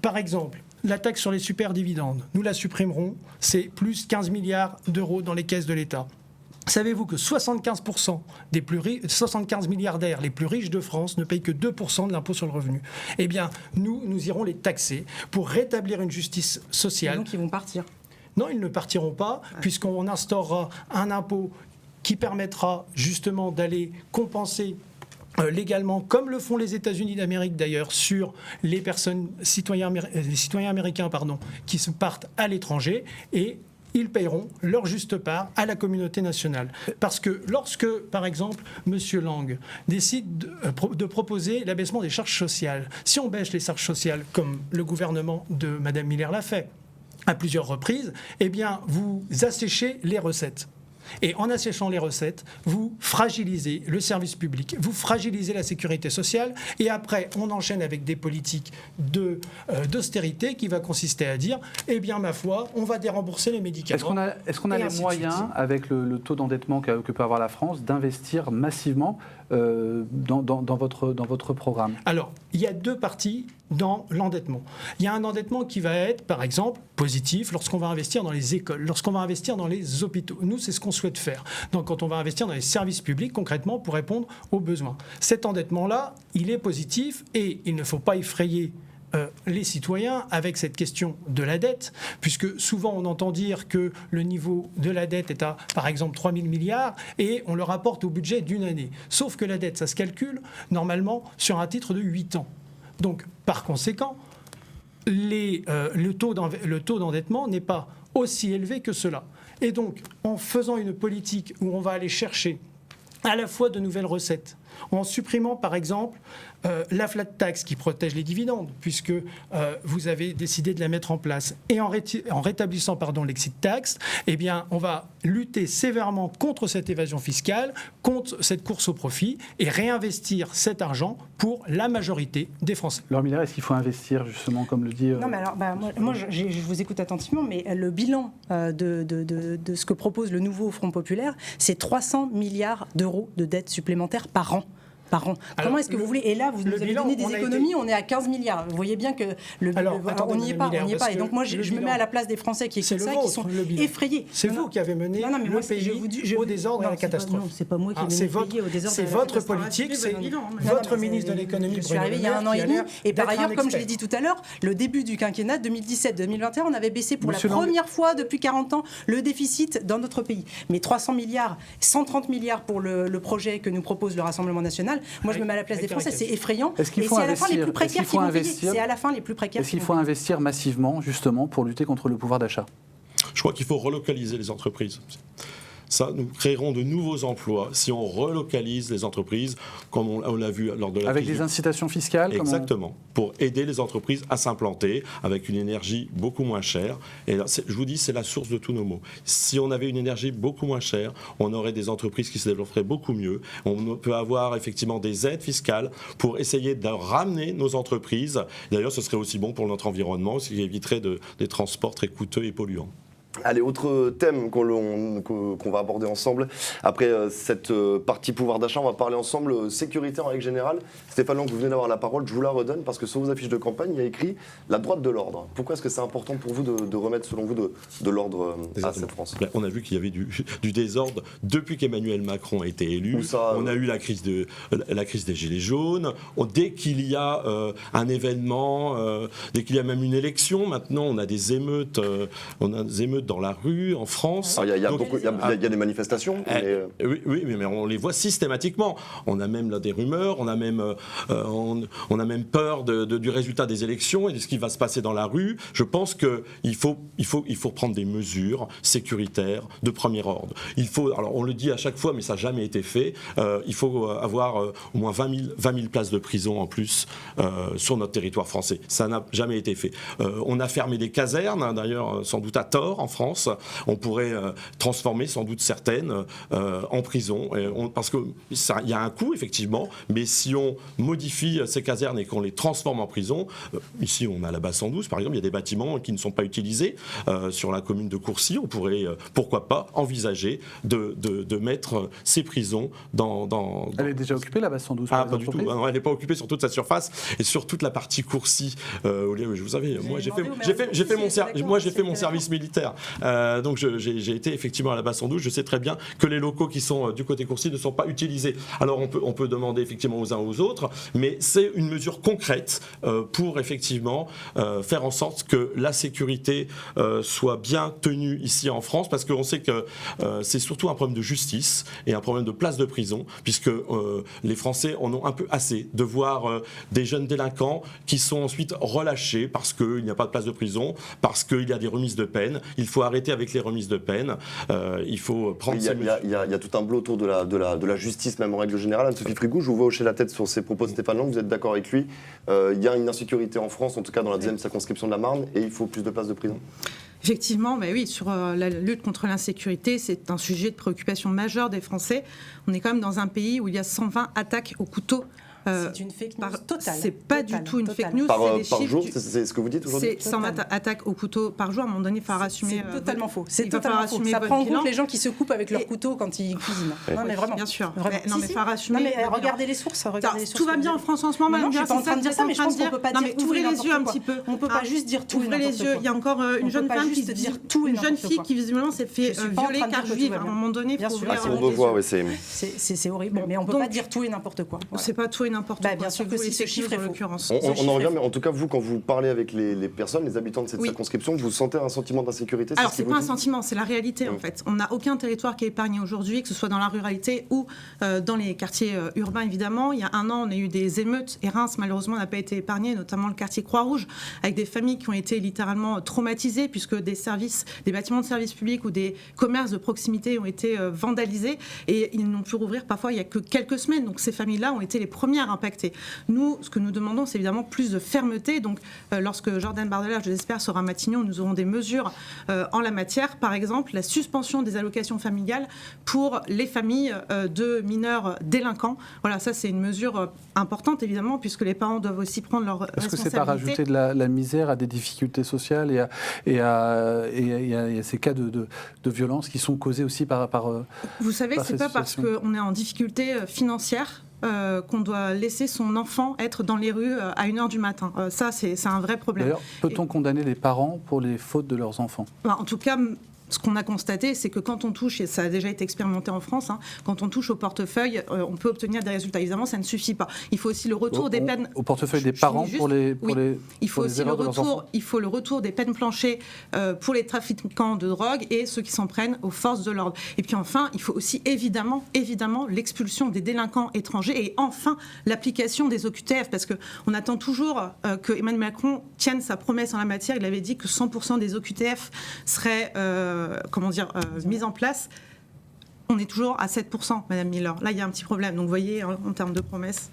Par exemple, la taxe sur les superdividendes, nous la supprimerons. C'est plus 15 milliards d'euros dans les caisses de l'État. Savez-vous que 75% des 75 milliardaires les plus riches de France ne payent que 2% de l'impôt sur le revenu? Eh bien, nous irons les taxer pour rétablir une justice sociale. Et donc, ils vont partir? Non, ils ne partiront pas, puisqu'on instaurera un impôt qui permettra justement d'aller compenser légalement, comme le font les États-Unis d'Amérique d'ailleurs, sur les citoyens américains qui se partent à l'étranger et ils paieront leur juste part à la communauté nationale. Parce que lorsque, par exemple, M. Lang décide de proposer l'abaissement des charges sociales, si on baisse les charges sociales, comme le gouvernement de Mme Miller l'a fait à plusieurs reprises, eh bien, vous asséchez les recettes. Et en asséchant les recettes, vous fragilisez le service public, vous fragilisez la sécurité sociale, et après, on enchaîne avec des politiques d'austérité qui va consister à dire, eh bien, ma foi, on va dérembourser les médicaments. Est-ce qu'on a les moyens, avec le taux d'endettement que peut avoir la France, d'investir massivement dans votre programme? Alors, il y a deux parties dans l'endettement. Il y a un endettement qui va être, par exemple, positif lorsqu'on va investir dans les écoles, lorsqu'on va investir dans les hôpitaux. Nous, c'est ce qu'on souhaite faire. Donc, quand on va investir dans les services publics, concrètement, pour répondre aux besoins. Cet endettement-là, il est positif et il ne faut pas effrayer les citoyens avec cette question de la dette, puisque souvent on entend dire que le niveau de la dette est à, par exemple, 3 000 milliards et on le rapporte au budget d'une année. Sauf que la dette, ça se calcule normalement sur un titre de 8 ans. Donc, par conséquent, le taux d'endettement n'est pas aussi élevé que cela. Et donc, en faisant une politique où on va aller chercher à la fois de nouvelles recettes, en supprimant par exemple la flat tax qui protège les dividendes, puisque vous avez décidé de la mettre en place, et en rétablissant l'exit tax, eh bien, on va lutter sévèrement contre cette évasion fiscale, contre cette course au profit, et réinvestir cet argent pour la majorité des Français. Laure Miller, est-ce qu'il faut investir justement, comme le dit... Non, mais alors, moi je vous écoute attentivement, mais le bilan de ce que propose le nouveau Front populaire, c'est 300 milliards d'euros de dettes supplémentaires par an. par an. Comment est-ce que vous voulez? Et là, vous nous avez donné des économies, on est à 15 milliards. Vous voyez bien que on n'y est pas. Et donc moi, je me mets à la place des Français qui écoutent ça, qui sont effrayés. C'est vous qui avez mené le pays au désordre et à la catastrophe. Non, c'est pas moi qui ai mené le pays au désordre. C'est votre politique, c'est votre ministre de l'économie. Je suis arrivé il y a 1 an et demi. Et par ailleurs, comme je l'ai dit tout à l'heure, le début du quinquennat 2017-2021, on avait baissé pour la première fois depuis 40 ans le déficit dans notre pays. Mais 300 milliards, 130 milliards pour le projet que nous propose le Rassemblement national. Moi, je me mets à la place des Français, c'est effrayant. Et c'est à la fin les plus précaires qui vont payer. C'est à la fin les plus précaires. Est-ce qu'il faut investir massivement, justement, pour lutter contre le pouvoir d'achat? Je crois qu'il faut relocaliser les entreprises. Ça, nous créerons de nouveaux emplois si on relocalise les entreprises, comme on l'a vu lors de la avec crise. des incitations fiscales. Exactement, pour aider les entreprises à s'implanter avec une énergie beaucoup moins chère. Et là, je vous dis, c'est la source de tous nos maux. Si on avait une énergie beaucoup moins chère, on aurait des entreprises qui se développeraient beaucoup mieux. On peut avoir effectivement des aides fiscales pour essayer de ramener nos entreprises. D'ailleurs, ce serait aussi bon pour notre environnement, ce qui éviterait des transports très coûteux et polluants. Allez, autre thème qu'on va aborder ensemble. Après cette partie pouvoir d'achat, on va parler ensemble sécurité en règle générale. Stéphane Lang, vous venez d'avoir la parole, je vous la redonne parce que sur vos affiches de campagne, il y a écrit la droite de l'ordre. Pourquoi est-ce que c'est important pour vous de remettre, selon vous, de l'ordre à cette France? On a vu qu'il y avait du désordre depuis qu'Emmanuel Macron a été élu. On a eu la crise des Gilets jaunes. Dès qu'il y a un événement, dès qu'il y a même une élection, maintenant on a des émeutes. Dans la rue, en France. Il y a des manifestations. Oui, mais on les voit systématiquement. On a même là des rumeurs, on a même peur du résultat des élections et de ce qui va se passer dans la rue. Je pense qu'il faut prendre des mesures sécuritaires de premier ordre. Alors on le dit à chaque fois, mais ça n'a jamais été fait. Il faut avoir au moins 20 000 places de prison en plus sur notre territoire français. Ça n'a jamais été fait. On a fermé des casernes, d'ailleurs, sans doute à tort, en France. On pourrait transformer sans doute certaines en prison, parce qu'il y a un coût, effectivement, mais si on modifie ces casernes et qu'on les transforme en prison, ici on a la base 112, par exemple, il y a des bâtiments qui ne sont pas utilisés. Sur la commune de Courcy, on pourrait, pourquoi pas, envisager de mettre ces prisons dans... Elle est déjà occupée, la base 112? Pas du tout. Non, elle n'est pas occupée sur toute sa surface et sur toute la partie Courcy. Vous savez, moi j'ai fait mon service militaire. Donc j'ai été effectivement à la base 112. Je sais très bien que les locaux qui sont du côté Courcy ne sont pas utilisés. Alors on peut demander effectivement aux uns aux autres, mais c'est une mesure concrète pour effectivement faire en sorte que la sécurité soit bien tenue ici en France, parce qu'on sait que c'est surtout un problème de justice et un problème de place de prison, puisque les Français en ont un peu assez de voir des jeunes délinquants qui sont ensuite relâchés parce qu'il n'y a pas de place de prison, parce qu'il y a des remises de peine. Il faut arrêter avec les remises de peine. Il faut prendre ces mesures. Il y a tout un bleu autour de la justice, même en règle générale. Anne-Sophie Frigou, je vous vois hocher la tête sur ces propos de Stéphane Lang. Vous êtes d'accord avec lui? Il y a une insécurité en France, en tout cas dans la deuxième circonscription de la Marne, et il faut plus de places de prison. Effectivement, oui, sur la lutte contre l'insécurité, c'est un sujet de préoccupation majeure des Français. On est quand même dans un pays où il y a 120 attaques au couteau. C'est une fake news totale. C'est pas du tout une fake news. Par jour, c'est ce que vous dites aujourd'hui? C'est 120 attaques au couteau par jour. À un moment donné, il faut assumer. C'est totalement faux. C'est totalement faux. Ça prend en compte les gens qui se coupent avec leur couteau quand ils cuisinent. Non, mais vraiment. Bien sûr. Non, mais il faut assumer. Non, mais regardez les sources. Tout va bien en France en ce moment. Non, je suis pas en train de dire ça, mais je pense qu'on peut pas dire tout et n'importe quoi. Ouvrez les yeux un petit peu. On peut pas juste dire tout et n'importe quoi. Ouvrez les yeux. Il y a encore une jeune femme qui dire tout et n'importe quoi. Une jeune fille qui visiblement s'est fait violer car juive. À un moment donné, il faut ouvrir les yeux. C'est horrible. Mais on peut pas dire tout et n'importe quoi. C'est pas tout et n'importe quoi. Bien sûr que si, ce chiffre est faux. On en revient, mais en tout cas, vous, quand vous parlez avec les personnes, les habitants de cette circonscription, vous sentez un sentiment d'insécurité? Alors, c'est pas un sentiment, c'est la réalité, en fait. On n'a aucun territoire qui est épargné aujourd'hui, que ce soit dans la ruralité ou dans les quartiers urbains, évidemment. Il y a un an, on a eu des émeutes, et Reims, malheureusement, n'a pas été épargné, notamment le quartier Croix-Rouge, avec des familles qui ont été littéralement traumatisées, puisque des bâtiments de services publics ou des commerces de proximité ont été vandalisés, et ils n'ont pu rouvrir parfois il y a que quelques semaines. Donc, ces familles-là ont été les premières impactées. Nous, ce que nous demandons, c'est évidemment plus de fermeté. Donc, lorsque Jordan Bardella, je l'espère, sera à Matignon, nous aurons des mesures en la matière. Par exemple, la suspension des allocations familiales pour les familles de mineurs délinquants. Voilà, ça, c'est une mesure importante, évidemment, puisque les parents doivent aussi prendre leurs responsabilités. Est-ce que c'est pas rajouter de la misère à des difficultés sociales et à ces cas de violence qui sont causés aussi par Vous savez, c'est pas parce qu'on est en difficulté financière qu'on doit laisser son enfant être dans les rues à 1h du matin. Ça, c'est un vrai problème. D'ailleurs, peut-on condamner les parents pour les fautes de leurs enfants ? En tout cas, ce qu'on a constaté, c'est que quand on touche, et ça a déjà été expérimenté en France, quand on touche au portefeuille, on peut obtenir des résultats. Évidemment, ça ne suffit pas. Il faut aussi le retour des peines... Au portefeuille des parents pour les il faut aussi le retour des peines planchées pour les trafiquants de drogue et ceux qui s'en prennent aux forces de l'ordre. Et puis enfin, il faut aussi évidemment l'expulsion des délinquants étrangers et enfin l'application des OQTF, parce qu'on attend toujours que Emmanuel Macron tienne sa promesse en la matière. Il avait dit que 100% des OQTF seraient... mise en place. On est toujours à 7%, Madame Miller. Là, il y a un petit problème. Donc, vous voyez, en termes de promesses.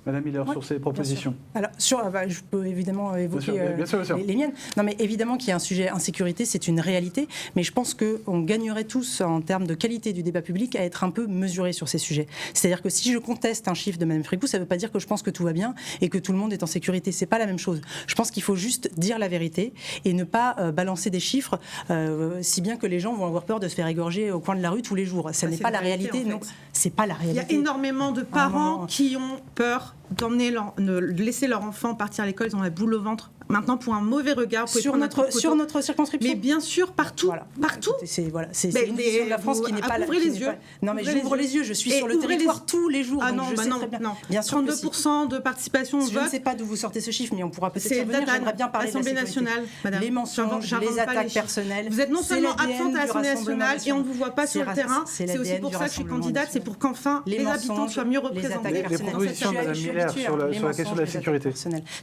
Madame Miller, sur ces propositions. Alors, je peux évidemment évoquer bien sûr. Les miennes. Non, mais évidemment qu'il y a un sujet insécurité, c'est une réalité. Mais je pense qu'on gagnerait tous, en termes de qualité du débat public, à être un peu mesurés sur ces sujets. C'est-à-dire que si je conteste un chiffre de Madame Fricou, ça ne veut pas dire que je pense que tout va bien et que tout le monde est en sécurité. C'est pas la même chose. Je pense qu'il faut juste dire la vérité et ne pas balancer des chiffres, si bien que les gens vont avoir peur de se faire égorger au coin de la rue tous les jours. Ça n'est pas la réalité. Non, c'est pas la réalité. Il y a énormément de parents qui ont peur de laisser leur enfant partir à l'école, ils ont la boule au ventre. Maintenant, pour un mauvais regard, sur notre circonscription. Mais bien sûr, partout, partout. C'est une vision de la France qui n'est pas. Ouvrez les yeux. Non, mais j'ouvre les yeux. Je suis sur le territoire tous les jours. Ah non, bien sûr. 32% de participation au vote. Je ne sais pas d'où vous sortez ce chiffre, mais on pourra peut-être y revenir. J'aimerais bien parler de l'Assemblée nationale, Madame. Les mensonges, les attaques personnelles. Vous êtes non seulement absente à l'Assemblée nationale et on ne vous voit pas sur le terrain. C'est aussi pour ça que je suis candidate. C'est pour qu'enfin les habitants soient mieux représentés. Les propositions, Madame Miller, sur la question de la sécurité.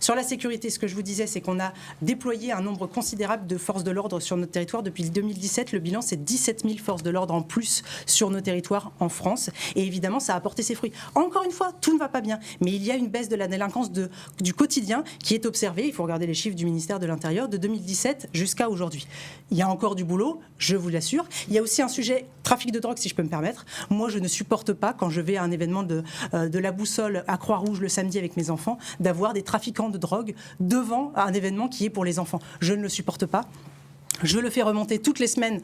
Sur la sécurité, ce que je vous disais, c'est qu'on a déployé un nombre considérable de forces de l'ordre sur notre territoire. Depuis 2017, le bilan, c'est 17 000 forces de l'ordre en plus sur nos territoires en France. Et évidemment, ça a apporté ses fruits. Encore une fois, tout ne va pas bien. Mais il y a une baisse de la délinquance du quotidien qui est observée. Il faut regarder les chiffres du ministère de l'Intérieur de 2017 jusqu'à aujourd'hui. Il y a encore du boulot, je vous l'assure. Il y a aussi un sujet trafic de drogue, si je peux me permettre. Moi, je ne supporte pas, quand je vais à un événement de la Boussole à Croix-Rouge le samedi avec mes enfants, d'avoir des trafiquants de drogue devant un événement qui est pour les enfants. Je ne le supporte pas. Je le fais remonter toutes les semaines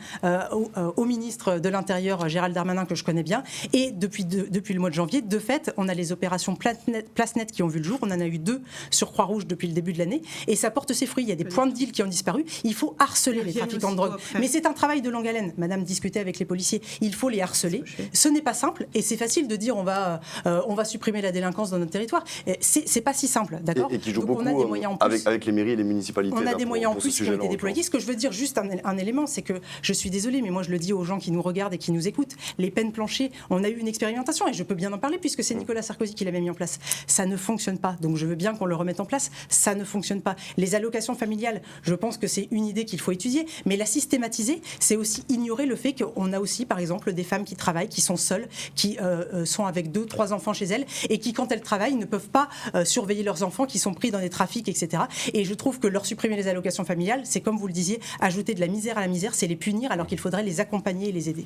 au ministre de l'Intérieur, Gérald Darmanin, que je connais bien. Et depuis le mois de janvier, de fait, on a les opérations Place Net qui ont vu le jour. On en a eu 2 sur Croix-Rouge depuis le début de l'année. Et ça porte ses fruits. Il y a des points de deal qui ont disparu. Il faut harceler les trafiquants de drogue. Mais c'est un travail de longue haleine. Madame discutait avec les policiers. Il faut les harceler. Ce n'est pas simple. Et c'est facile de dire on va supprimer la délinquance dans notre territoire. C'est pas si simple, d'accord ? Et qui joue donc beaucoup on a des moyens en plus. Avec les mairies et les municipalités. On a des moyens en plus qui ont été déployés. Ce que je veux dire, juste un élément, c'est que je suis désolée, mais moi je le dis aux gens qui nous regardent et qui nous écoutent, les peines planchées, on a eu une expérimentation et je peux bien en parler puisque c'est Nicolas Sarkozy qui l'avait mis en place. Ça ne fonctionne pas, donc je veux bien qu'on le remette en place. Ça ne fonctionne pas. Les allocations familiales, je pense que c'est une idée qu'il faut étudier, mais la systématiser, c'est aussi ignorer le fait qu'on a aussi, par exemple, des femmes qui travaillent, qui sont seules, qui sont avec 2-3 enfants chez elles et qui, quand elles travaillent, ne peuvent pas surveiller leurs enfants, qui sont pris dans des trafics, etc. Et je trouve que leur supprimer les allocations familiales, c'est comme vous le disiez, ajouter de la misère à la misère, c'est les punir alors qu'il faudrait les accompagner et les aider.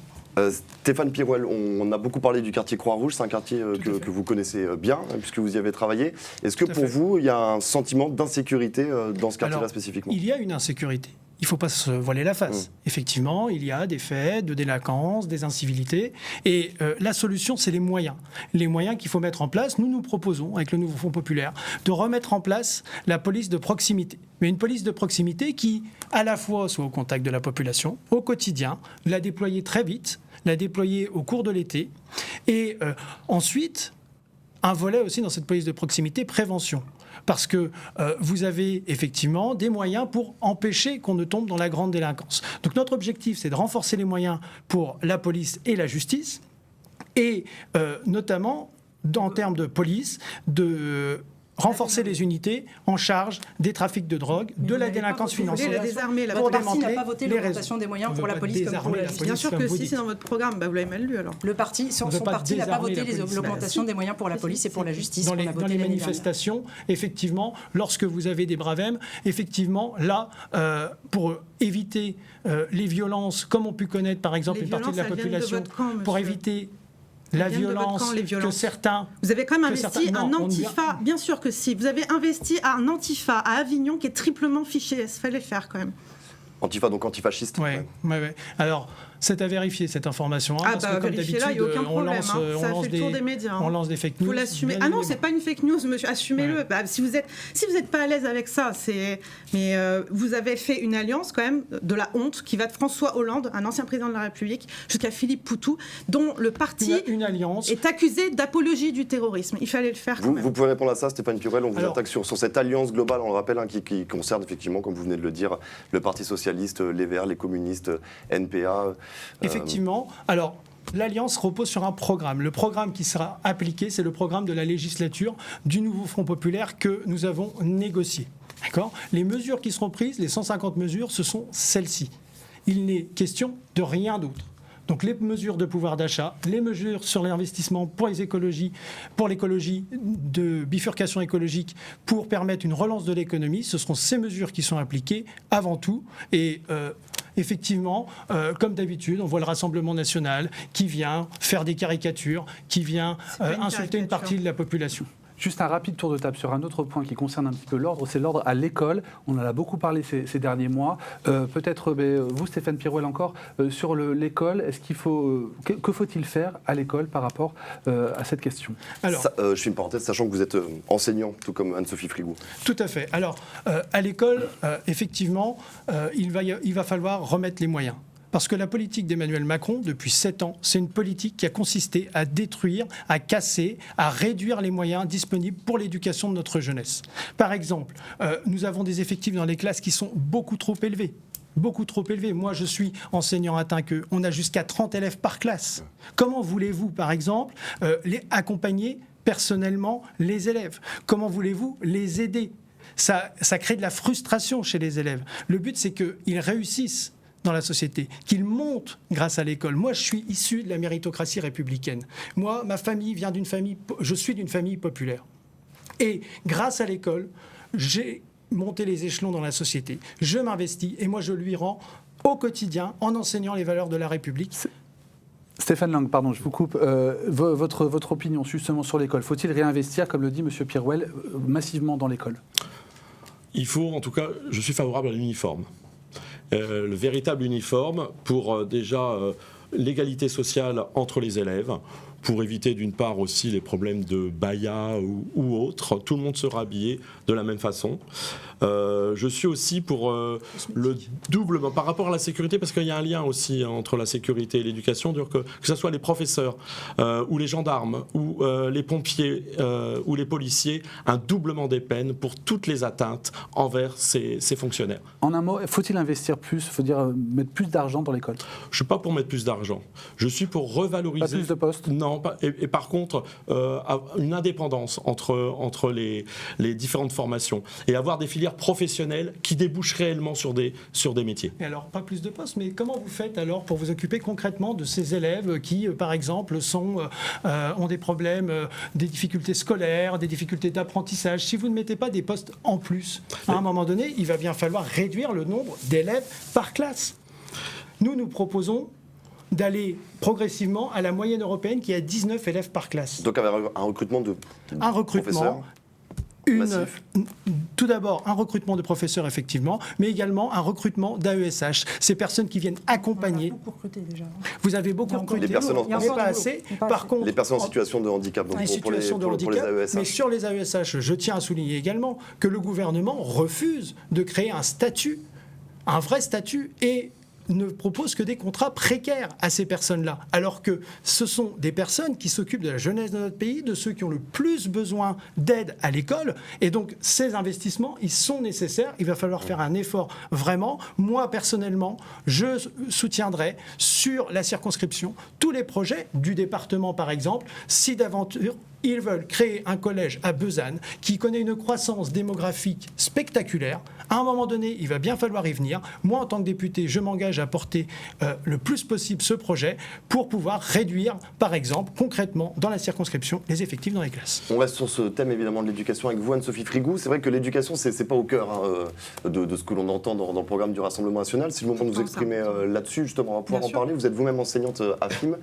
Stéphane Pirouel, on a beaucoup parlé du quartier Croix-Rouge, c'est un quartier que vous connaissez bien, puisque vous y avez travaillé. Est-ce que pour vous, il y a un sentiment d'insécurité dans ce quartier-là spécifiquement ? Il y a une insécurité. Il ne faut pas se voiler la face. Effectivement, il y a des faits de délinquance, des incivilités. Et la solution, c'est les moyens. Les moyens qu'il faut mettre en place. Nous proposons, avec le nouveau Fonds populaire, de remettre en place la police de proximité. Mais une police de proximité qui, à la fois, soit au contact de la population, au quotidien, la déployer très vite, la déployer au cours de l'été. Et ensuite, un volet aussi dans cette police de proximité, prévention. Parce que vous avez effectivement des moyens pour empêcher qu'on ne tombe dans la grande délinquance. Donc notre objectif, c'est de renforcer les moyens pour la police et la justice, et notamment, en termes de police, de renforcer les unités en charge des trafics de drogue, de la délinquance financière. Votre parti n'a pas voté l'augmentation des moyens pour la police comme pour la justice. Bien sûr que si, c'est dans votre programme. Vous l'avez mal lu alors. Son parti n'a pas voté l'augmentation des moyens pour la police et pour la justice. Dans les manifestations, effectivement, lorsque vous avez des bravèmes, effectivement, là, pour éviter les violences, comme on peut connaître par exemple une partie de la population, pour éviter la violence que certains... Vous avez quand même investi un Antifa, bien sûr que si. Vous avez investi un Antifa à Avignon qui est triplement fiché. Il fallait faire quand même. Antifa, donc antifasciste. Oui. Alors, c'est à vérifier cette information. Ah parce que comme vérifiez là, il n'y a aucun problème. Ça fait le tour des médias. On lance des fake news. Faut l'assumer. Ah non, c'est pas une fake news, monsieur. Assumez-le. Ouais. Si vous êtes pas à l'aise avec ça, mais vous avez fait une alliance quand même de la honte qui va de François Hollande, un ancien président de la République, jusqu'à Philippe Poutou, dont le parti une alliance est accusé d'apologie du terrorisme. Il fallait le faire quand même. Vous pouvez répondre à ça, Stéphane Pirouel. On vous attaque sur cette alliance globale, on le rappelle, qui concerne effectivement, comme vous venez de le dire, le Parti socialiste, les Verts, les communistes, NPA. Effectivement. Alors, l'Alliance repose sur un programme. Le programme qui sera appliqué, c'est le programme de la législature du nouveau Front populaire que nous avons négocié. D'accord ? Les mesures qui seront prises, les 150 mesures, ce sont celles-ci. Il n'est question de rien d'autre. Donc les mesures de pouvoir d'achat, les mesures sur l'investissement pour l'écologie, de bifurcation écologique, pour permettre une relance de l'économie, ce seront ces mesures qui sont appliquées avant tout. Et effectivement, comme d'habitude, on voit le Rassemblement national qui vient faire des caricatures, qui vient insulter une partie de la population. Juste un rapide tour de table sur un autre point qui concerne un petit peu l'ordre, c'est l'ordre à l'école. On en a beaucoup parlé ces derniers mois. Peut-être vous, Stéphane Pirouel, encore, sur l'école, est-ce qu'il faut, que faut-il faire à l'école par rapport à cette question ? Alors, je fais une parenthèse, sachant que vous êtes enseignant, tout comme Anne-Sophie Frigou. Tout à fait. Alors, à l'école, effectivement, il va falloir remettre les moyens. Parce que la politique d'Emmanuel Macron, depuis 7 ans, c'est une politique qui a consisté à détruire, à casser, à réduire les moyens disponibles pour l'éducation de notre jeunesse. Par exemple, nous avons des effectifs dans les classes qui sont beaucoup trop élevés. Beaucoup trop élevé. Moi, je suis enseignant à Tinqueux. On a jusqu'à 30 élèves par classe. Comment voulez-vous, par exemple, accompagner personnellement les élèves ? Comment voulez-vous les aider ? Ça crée de la frustration chez les élèves. Le but, c'est qu'ils réussissent dans la société, qu'ils montent grâce à l'école. Moi, je suis issu de la méritocratie républicaine. Moi, ma famille vient je suis d'une famille populaire. Et grâce à l'école, j'ai monté les échelons dans la société. Je m'investis et moi, je lui rends au quotidien en enseignant les valeurs de la République. Stéphane Lang, pardon, je vous coupe. Votre opinion justement sur l'école. Faut-il réinvestir, comme le dit M. Pirouel, massivement dans l'école ? Il faut, en tout cas, je suis favorable à l'uniforme. Le véritable uniforme pour déjà l'égalité sociale entre les élèves, pour éviter d'une part aussi les problèmes de baya ou autres. Tout le monde sera habillé de la même façon. Je suis aussi pour le doublement par rapport à la sécurité, parce qu'il y a un lien aussi entre la sécurité et l'éducation, que ce soit les professeurs ou les gendarmes ou les pompiers ou les policiers, un doublement des peines pour toutes les atteintes envers ces fonctionnaires. En un mot, faut-il investir plus, mettre plus d'argent dans l'école ? Je ne suis pas pour mettre plus d'argent. Je suis pour revaloriser... Pas plus de postes ? Non, et par contre, une indépendance entre les différentes formations et avoir des filières professionnelles qui débouchent réellement sur des métiers. Et alors, pas plus de postes, mais comment vous faites alors pour vous occuper concrètement de ces élèves qui, par exemple, ont des problèmes, des difficultés scolaires, des difficultés d'apprentissage ? Si vous ne mettez pas des postes en plus, à un moment donné, il va bien falloir réduire le nombre d'élèves par classe. Nous proposons d'aller progressivement à la moyenne européenne qui est à 19 élèves par classe. Donc avec un recrutement de professeurs massif. Tout d'abord, un recrutement de professeurs, effectivement, mais également un recrutement d'AESH. Ces personnes qui viennent accompagner. Vous avez beaucoup recruté déjà. Vous avez beaucoup recruté. Les personnes mais pas assez. Par contre, les personnes en situation de handicap, donc pour les AESH. Mais sur les AESH, je tiens à souligner également que le gouvernement refuse de créer un statut, un vrai statut, et ne propose que des contrats précaires à ces personnes-là, alors que ce sont des personnes qui s'occupent de la jeunesse de notre pays, de ceux qui ont le plus besoin d'aide à l'école, et donc ces investissements, ils sont nécessaires, il va falloir faire un effort vraiment. Moi, personnellement, je soutiendrai sur la circonscription tous les projets du département, par exemple, si d'aventure ils veulent créer un collège à Besançon qui connaît une croissance démographique spectaculaire. À un moment donné, il va bien falloir y venir. Moi, en tant que député, je m'engage à porter le plus possible ce projet pour pouvoir réduire, par exemple, concrètement, dans la circonscription, les effectifs dans les classes. On reste sur ce thème, évidemment, de l'éducation avec vous, Anne-Sophie Frigou. C'est vrai que l'éducation, c'est pas au cœur de ce que l'on entend dans le programme du Rassemblement national. Si le moment de vous exprimer là-dessus, justement, on va pouvoir en parler. Vous êtes vous-même enseignante à FIM.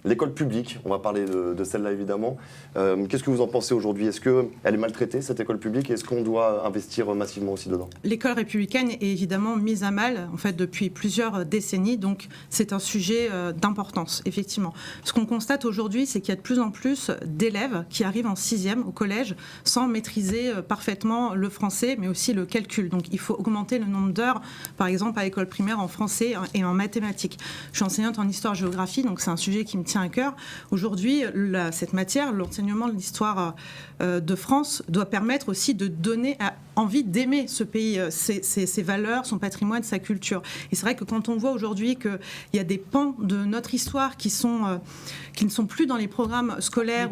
L'école publique, on va parler de celle-là évidemment. Qu'est-ce que vous en pensez aujourd'hui? Est-ce qu'elle est maltraitée, cette école publique? Est-ce qu'on doit investir massivement aussi dedans? L'école républicaine est évidemment mise à mal en fait, depuis plusieurs décennies, donc c'est un sujet d'importance, effectivement. Ce qu'on constate aujourd'hui, c'est qu'il y a de plus en plus d'élèves qui arrivent en 6e au collège sans maîtriser parfaitement le français, mais aussi le calcul. Donc il faut augmenter le nombre d'heures, par exemple à l'école primaire en français et en mathématiques. Je suis enseignante en histoire-géographie, donc c'est un sujet qui me tient à cœur. Aujourd'hui, cette matière, l'enseignement de l'histoire de France, doit permettre aussi de donner envie d'aimer ce pays, ses valeurs, son patrimoine, sa culture. Et c'est vrai que quand on voit aujourd'hui qu'il y a des pans de notre histoire qui ne sont plus dans les programmes scolaires,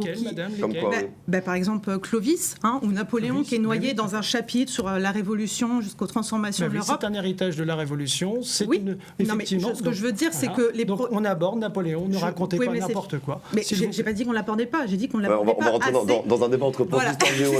par exemple Clovis, ou Napoléon qui est noyé dans un chapitre sur la Révolution jusqu'aux transformations de l'Europe. C'est un héritage de la Révolution. Effectivement. Ce que je veux dire, c'est que on aborde Napoléon, ne racontez pas n'importe quoi. Mais j'ai pas dit qu'on l'abordait pas. J'ai dit qu'on l'abordait pas. On va rentrer dans un débat entre profs d'histoire géo.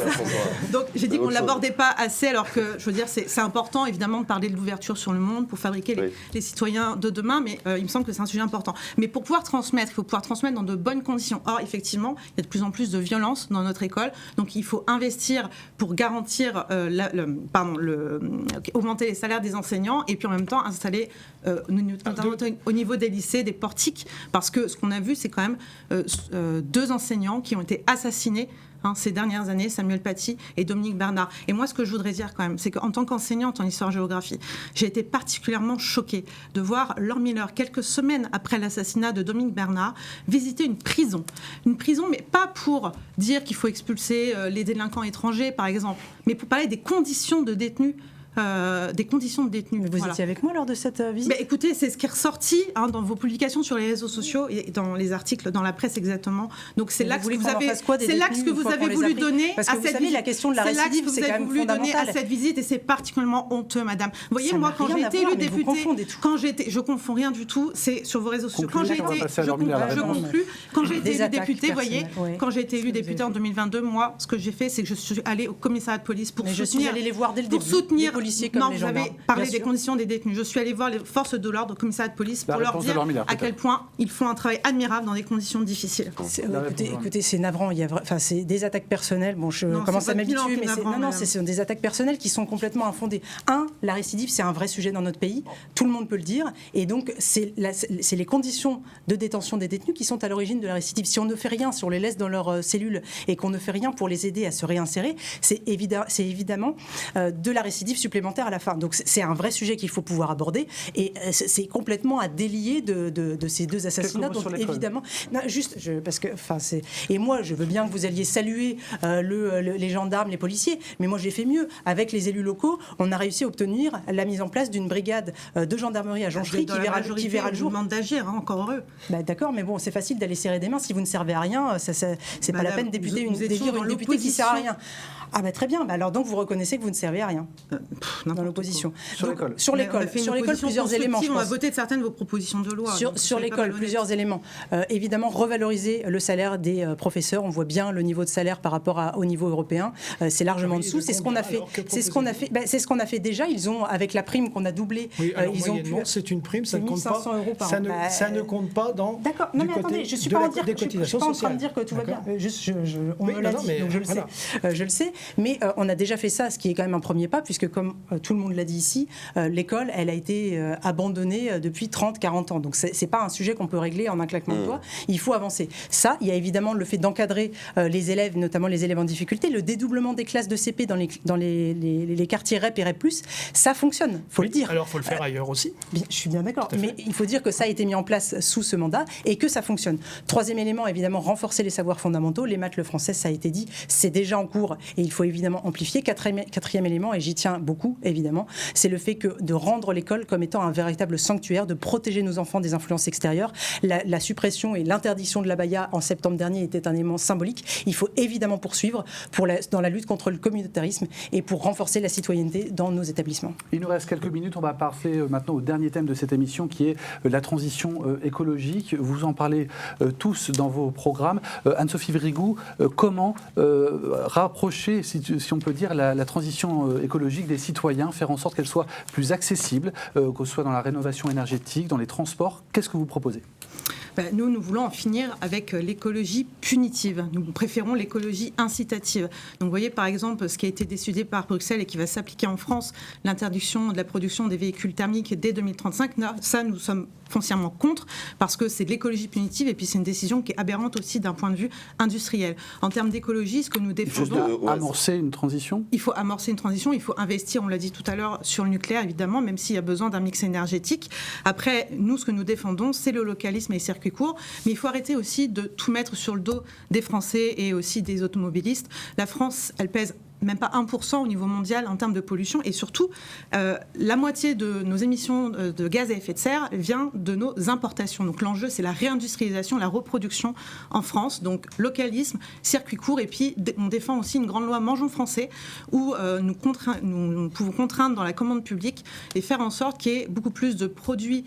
Donc j'ai dit qu'on l'abordait pas assez, alors que je veux dire c'est important évidemment de parler de l'ouverture sur le monde pour fabriquer les citoyens de demain, mais il me semble que c'est un sujet important. Mais pour pouvoir transmettre, il faut pouvoir transmettre dans de bonnes conditions. Or effectivement, il y a de plus en plus de violence dans notre école, donc il faut investir pour garantir augmenter les salaires des enseignants et puis en même temps installer au niveau des lycées des portiques, parce que ce qu'on a vu, c'est quand même 2 enseignants qui ont été assassinés ces dernières années, Samuel Paty et Dominique Bernard. Et moi, ce que je voudrais dire quand même, c'est qu'en tant qu'enseignante en histoire-géographie, j'ai été particulièrement choquée de voir Laure Miller, quelques semaines après l'assassinat de Dominique Bernard, visiter une prison. Une prison, mais pas pour dire qu'il faut expulser les délinquants étrangers, par exemple, mais pour parler des conditions de détenus. Mais vous étiez avec moi lors de cette visite? Écoutez, c'est ce qui est ressorti dans vos publications sur les réseaux sociaux et dans les articles dans la presse exactement. Donc c'est l'axe que vous avez voulu donner à cette visite. La question de la récidive, c'est quand même fondamental. À cette visite et c'est particulièrement honteux, madame. Vous voyez, moi, quand j'ai été élue députée, je confonds rien du tout. C'est sur vos réseaux sociaux. Quand j'ai été élue députée, vous voyez, quand j'ai été élue députée en 2022, moi, ce que j'ai fait, c'est que je suis allée au commissariat de police pour soutenir. Vous avez parlé des conditions des détenus. Je suis allée voir les forces de l'ordre au commissariat de police pour leur dire à quel point ils font un travail admirable dans des conditions difficiles. Écoutez, c'est navrant. C'est des attaques personnelles. Bon, je commence à m'habituer, mais ce sont des attaques personnelles qui sont complètement infondées. La récidive, c'est un vrai sujet dans notre pays. Tout le monde peut le dire. Et donc, c'est les conditions de détention des détenus qui sont à l'origine de la récidive. Si on ne fait rien, si on les laisse dans leurs cellules et qu'on ne fait rien pour les aider à se réinsérer, c'est évidemment de la récidive supplémentaire à la fin. Donc c'est un vrai sujet qu'il faut pouvoir aborder et c'est complètement à délier de ces 2 assassinats. Donc évidemment, et moi je veux bien que vous alliez saluer les gendarmes, les policiers, mais moi j'ai fait mieux. Avec les élus locaux, on a réussi à obtenir la mise en place d'une brigade de gendarmerie à Jonchery qui verra le jour. On demande d'agir, encore heureux. D'accord, mais bon, c'est facile d'aller serrer des mains si vous ne servez à rien. C'est pas la peine d'élire une députée qui sert à rien. Très bien. Alors donc vous reconnaissez que vous ne servez à rien dans l'opposition. Sur l'école, plusieurs éléments. On a voté de certaines de vos propositions de loi. Sur l'école, plusieurs éléments. Évidemment, revaloriser le salaire des professeurs. On voit bien le niveau de salaire par rapport au niveau européen. C'est largement en dessous. C'est ce qu'on a fait. C'est ce qu'on a fait déjà. Ils ont, avec la prime qu'on a doublée, c'est une prime, ça ne compte pas. Ça ne compte pas dans. D'accord. Non mais attendez, je suis pas en train de dire que tout va bien. On me l'a dit, donc je le sais. Mais on a déjà fait ça, ce qui est quand même un premier pas, puisque comme tout le monde l'a dit ici, l'école, elle a été abandonnée depuis 30-40 ans. Donc c'est pas un sujet qu'on peut régler en un claquement de doigts. Il faut avancer. Ça, il y a évidemment le fait d'encadrer les élèves, notamment les élèves en difficulté, le dédoublement des classes de CP dans les quartiers REP et REP+, ça fonctionne, faut le dire. Alors il faut le faire ailleurs aussi. Je suis bien d'accord, mais il faut dire que ça a été mis en place sous ce mandat et que ça fonctionne. Troisième élément, évidemment, renforcer les savoirs fondamentaux. Les maths, le français, ça a été dit, c'est déjà en cours et il faut évidemment amplifier. Quatrième élément, et j'y tiens beaucoup, évidemment, c'est le fait de rendre l'école comme étant un véritable sanctuaire, de protéger nos enfants des influences extérieures. La suppression et l'interdiction de l'abaya en septembre dernier était un élément symbolique. Il faut évidemment poursuivre dans la lutte contre le communautarisme et pour renforcer la citoyenneté dans nos établissements. Il nous reste quelques minutes, on va passer maintenant au dernier thème de cette émission qui est la transition écologique. Vous en parlez tous dans vos programmes. Anne-Sophie Vrigout, comment rapprocher, si on peut dire, la transition écologique des citoyens, faire en sorte qu'elle soit plus accessible, que ce soit dans la rénovation énergétique, dans les transports? Qu'est-ce que vous proposez ? Nous voulons en finir avec l'écologie punitive. Nous préférons l'écologie incitative. Donc vous voyez par exemple ce qui a été décidé par Bruxelles et qui va s'appliquer en France, l'interdiction de la production des véhicules thermiques dès 2035. Ça, nous sommes foncièrement contre, parce que c'est de l'écologie punitive et puis c'est une décision qui est aberrante aussi d'un point de vue industriel. En termes d'écologie, ce que nous défendons... amorcer une transition ? Il faut amorcer une transition, il faut investir, on l'a dit tout à l'heure, sur le nucléaire évidemment, même s'il y a besoin d'un mix énergétique. Après, nous, ce que nous défendons, c'est le localisme et les circuits courts, mais il faut arrêter aussi de tout mettre sur le dos des Français et aussi des automobilistes. La France, elle pèse même pas 1% au niveau mondial en termes de pollution, et surtout la moitié de nos émissions de gaz à effet de serre vient de nos importations. Donc l'enjeu, c'est la réindustrialisation, la reproduction en France, donc localisme, circuit court, et puis on défend aussi une grande loi Mangeons français où nous pouvons contraindre dans la commande publique et faire en sorte qu'il y ait beaucoup plus de produits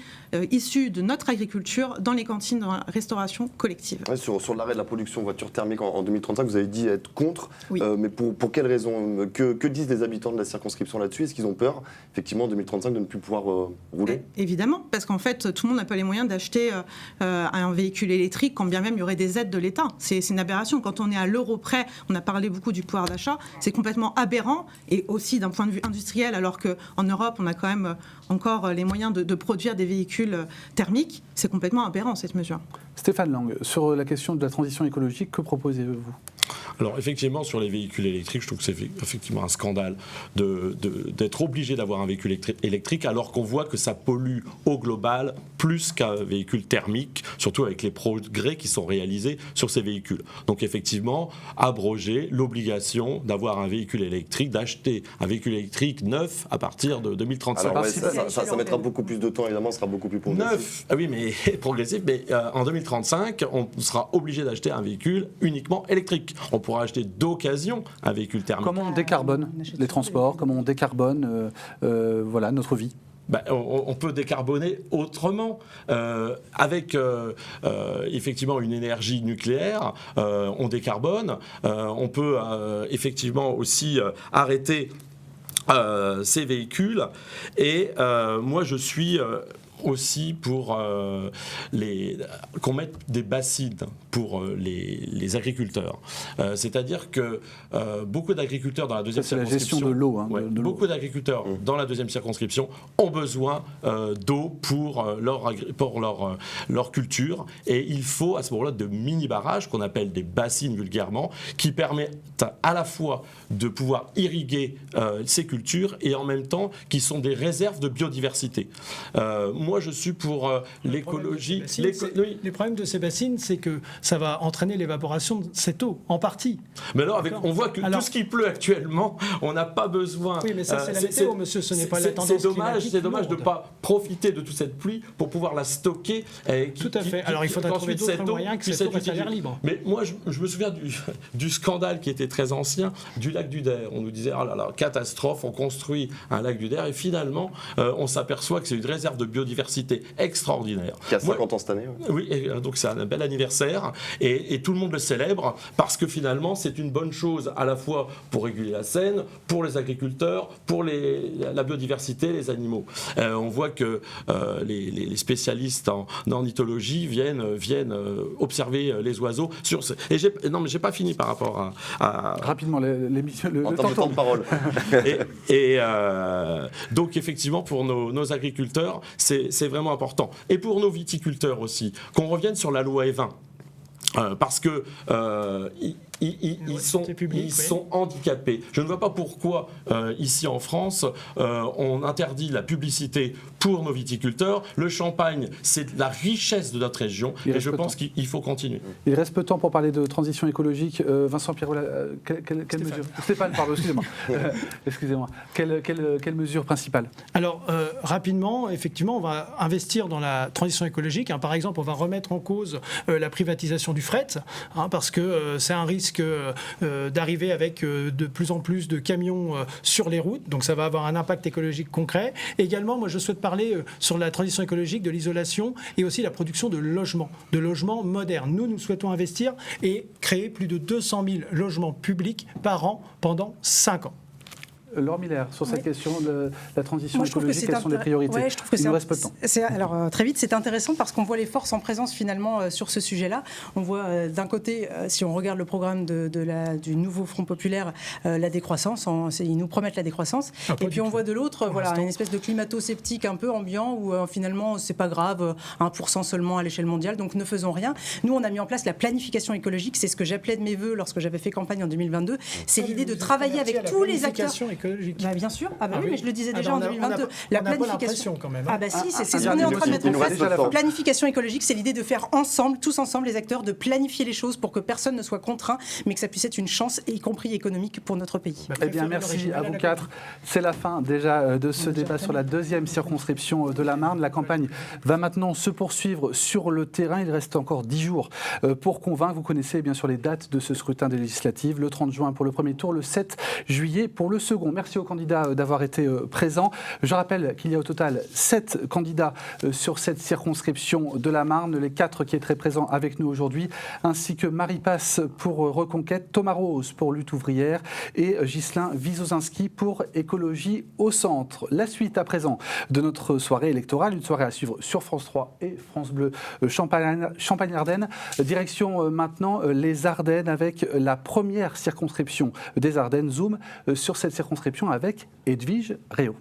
issus de notre agriculture dans les cantines, dans la restauration collective. Ouais, sur l'arrêt de la production de voitures thermiques en 2035, vous avez dit être contre, oui. Mais pour quelle raison ? Que disent les habitants de la circonscription là-dessus ? Est-ce qu'ils ont peur, effectivement, en 2035, de ne plus pouvoir rouler ? Évidemment, parce qu'en fait, tout le monde n'a pas les moyens d'acheter un véhicule électrique, quand bien même il y aurait des aides de l'État. C'est une aberration. Quand on est à l'euro près, on a parlé beaucoup du pouvoir d'achat, c'est complètement aberrant, et aussi d'un point de vue industriel, alors qu'en Europe, on a quand même encore les moyens de produire des véhicules thermiques. C'est complètement aberrant, cette mesure. Stéphane Lang, sur la question de la transition écologique, que proposez-vous ? Alors effectivement, sur les véhicules électriques, je trouve que c'est effectivement un scandale d'être obligé d'avoir un véhicule électrique alors qu'on voit que ça pollue au global plus qu'un véhicule thermique, surtout avec les progrès qui sont réalisés sur ces véhicules. Donc effectivement, abroger l'obligation d'avoir un véhicule électrique, d'acheter un véhicule électrique neuf à partir de 2035. Alors ça mettra beaucoup plus de temps, évidemment, ce sera beaucoup plus progressif. Neuf, oui, mais progressif, mais en 2035, on sera obligé d'acheter un véhicule uniquement électrique. On pourra acheter d'occasion un véhicule thermique. Comment on décarbone les transports ? Comment on décarbone notre vie ? On peut décarboner autrement, avec effectivement une énergie nucléaire, on décarbone, on peut effectivement aussi arrêter ces véhicules, et moi je suis aussi pour qu'on mette des bassines pour les agriculteurs. C'est-à-dire que beaucoup d'agriculteurs dans la deuxième circonscription... C'est la gestion de l'eau. Beaucoup d'agriculteurs dans la deuxième circonscription ont besoin d'eau pour leur culture. Et il faut à ce moment-là de mini-barrages, qu'on appelle des bassines vulgairement, qui permettent à la fois de pouvoir irriguer ces cultures et en même temps qui sont des réserves de biodiversité. Moi, je suis pour l'écologie. Les problèmes de ces bassines, c'est que ça va entraîner l'évaporation de cette eau, en partie. Mais alors, on voit que tout ce qui pleut actuellement, on n'a pas besoin... Oui, mais ça, c'est la météo, monsieur, ce n'est pas la tendance climatique. C'est dommage de ne pas profiter de toute cette pluie pour pouvoir la stocker. Tout à fait. Alors, il faudrait trouver d'autres moyens que cette eau reste à l'air libre. Mais moi, je me souviens du scandale qui était très ancien, du lac du Der. On nous disait, oh là là, catastrophe, on construit un lac du Der, et finalement, on s'aperçoit que c'est une réserve de biodiversité extraordinaire. Qui a 50 ans cette année. Oui, donc c'est un bel anniversaire, et tout le monde le célèbre, parce que finalement, c'est une bonne chose à la fois pour réguler la Seine, pour les agriculteurs, pour la biodiversité, les animaux. On voit que les spécialistes en ornithologie viennent observer les oiseaux. Non, mais j'ai pas fini par rapport à... Rapidement, l'émission, le temps de parole. Donc effectivement, pour nos agriculteurs, c'est vraiment important. Et pour nos viticulteurs aussi, qu'on revienne sur la loi E20. Parce que ils sont handicapés. Je ne vois pas pourquoi ici en France on interdit la publicité pour nos viticulteurs. Le champagne, c'est la richesse de notre région, et je pense qu'il faut continuer. Il reste peu de temps pour parler de transition écologique. Vincent Pierrola, quelle mesure ? Stéphane, pardon, excusez-moi. Quelle mesure principale ? Alors, rapidement, effectivement, on va investir dans la transition écologique. Par exemple, on va remettre en cause la privatisation du fret, parce que c'est un risque d'arriver avec de plus en plus de camions sur les routes, donc ça va avoir un impact écologique concret. Et également, moi je souhaite parler sur la transition écologique, de l'isolation et aussi la production de logements modernes. Nous souhaitons investir et créer plus de 200 000 logements publics par an pendant 5 ans. Laure Miller, sur cette question de la transition Moi, je trouve que écologique, quelles sont les priorités? Ouais, je trouve que Il nous reste peu de temps. Alors, très vite, c'est intéressant parce qu'on voit les forces en présence finalement sur ce sujet-là. On voit d'un côté, si on regarde le programme du nouveau Front populaire, la décroissance. Ils nous promettent la décroissance. Et puis on voit de l'autre, voilà, une espèce de climato-sceptique un peu ambiant où finalement, c'est pas grave, 1% seulement à l'échelle mondiale, donc ne faisons rien. Nous, on a mis en place la planification écologique. C'est ce que j'appelais de mes voeux lorsque j'avais fait campagne en 2022. C'est l'idée de travailler avec tous les acteurs. Bah, bien sûr, oui, mais je le disais déjà en 2022. La planification quand même. Ah bah si, c'est ce qu'on est en train de mettre en place. La planification écologique, c'est l'idée de faire ensemble, tous ensemble, les acteurs, de planifier les choses pour que personne ne soit contraint, mais que ça puisse être une chance, y compris économique, pour notre pays. Eh bien, merci à vous quatre. C'est la fin déjà de ce débat sur la deuxième circonscription de la Marne. La campagne va maintenant se poursuivre sur le terrain. Il reste encore 10 jours pour convaincre. Vous connaissez bien sûr les dates de ce scrutin des législatives. Le 30 juin pour le premier tour, le 7 juillet pour le second. Merci aux candidats d'avoir été présents. Je rappelle qu'il y a au total 7 candidats sur cette circonscription de la Marne, les 4 qui étaient présents avec nous aujourd'hui, ainsi que Marie Passe pour Reconquête, Thomas Rose pour Lutte ouvrière et Ghislain Wisosinski pour Écologie au centre. La suite à présent de notre soirée électorale, une soirée à suivre sur France 3 et France Bleu Champagne-Ardenne. Direction maintenant les Ardennes avec la première circonscription des Ardennes. Zoom sur cette circonscription avec Edwige Réau.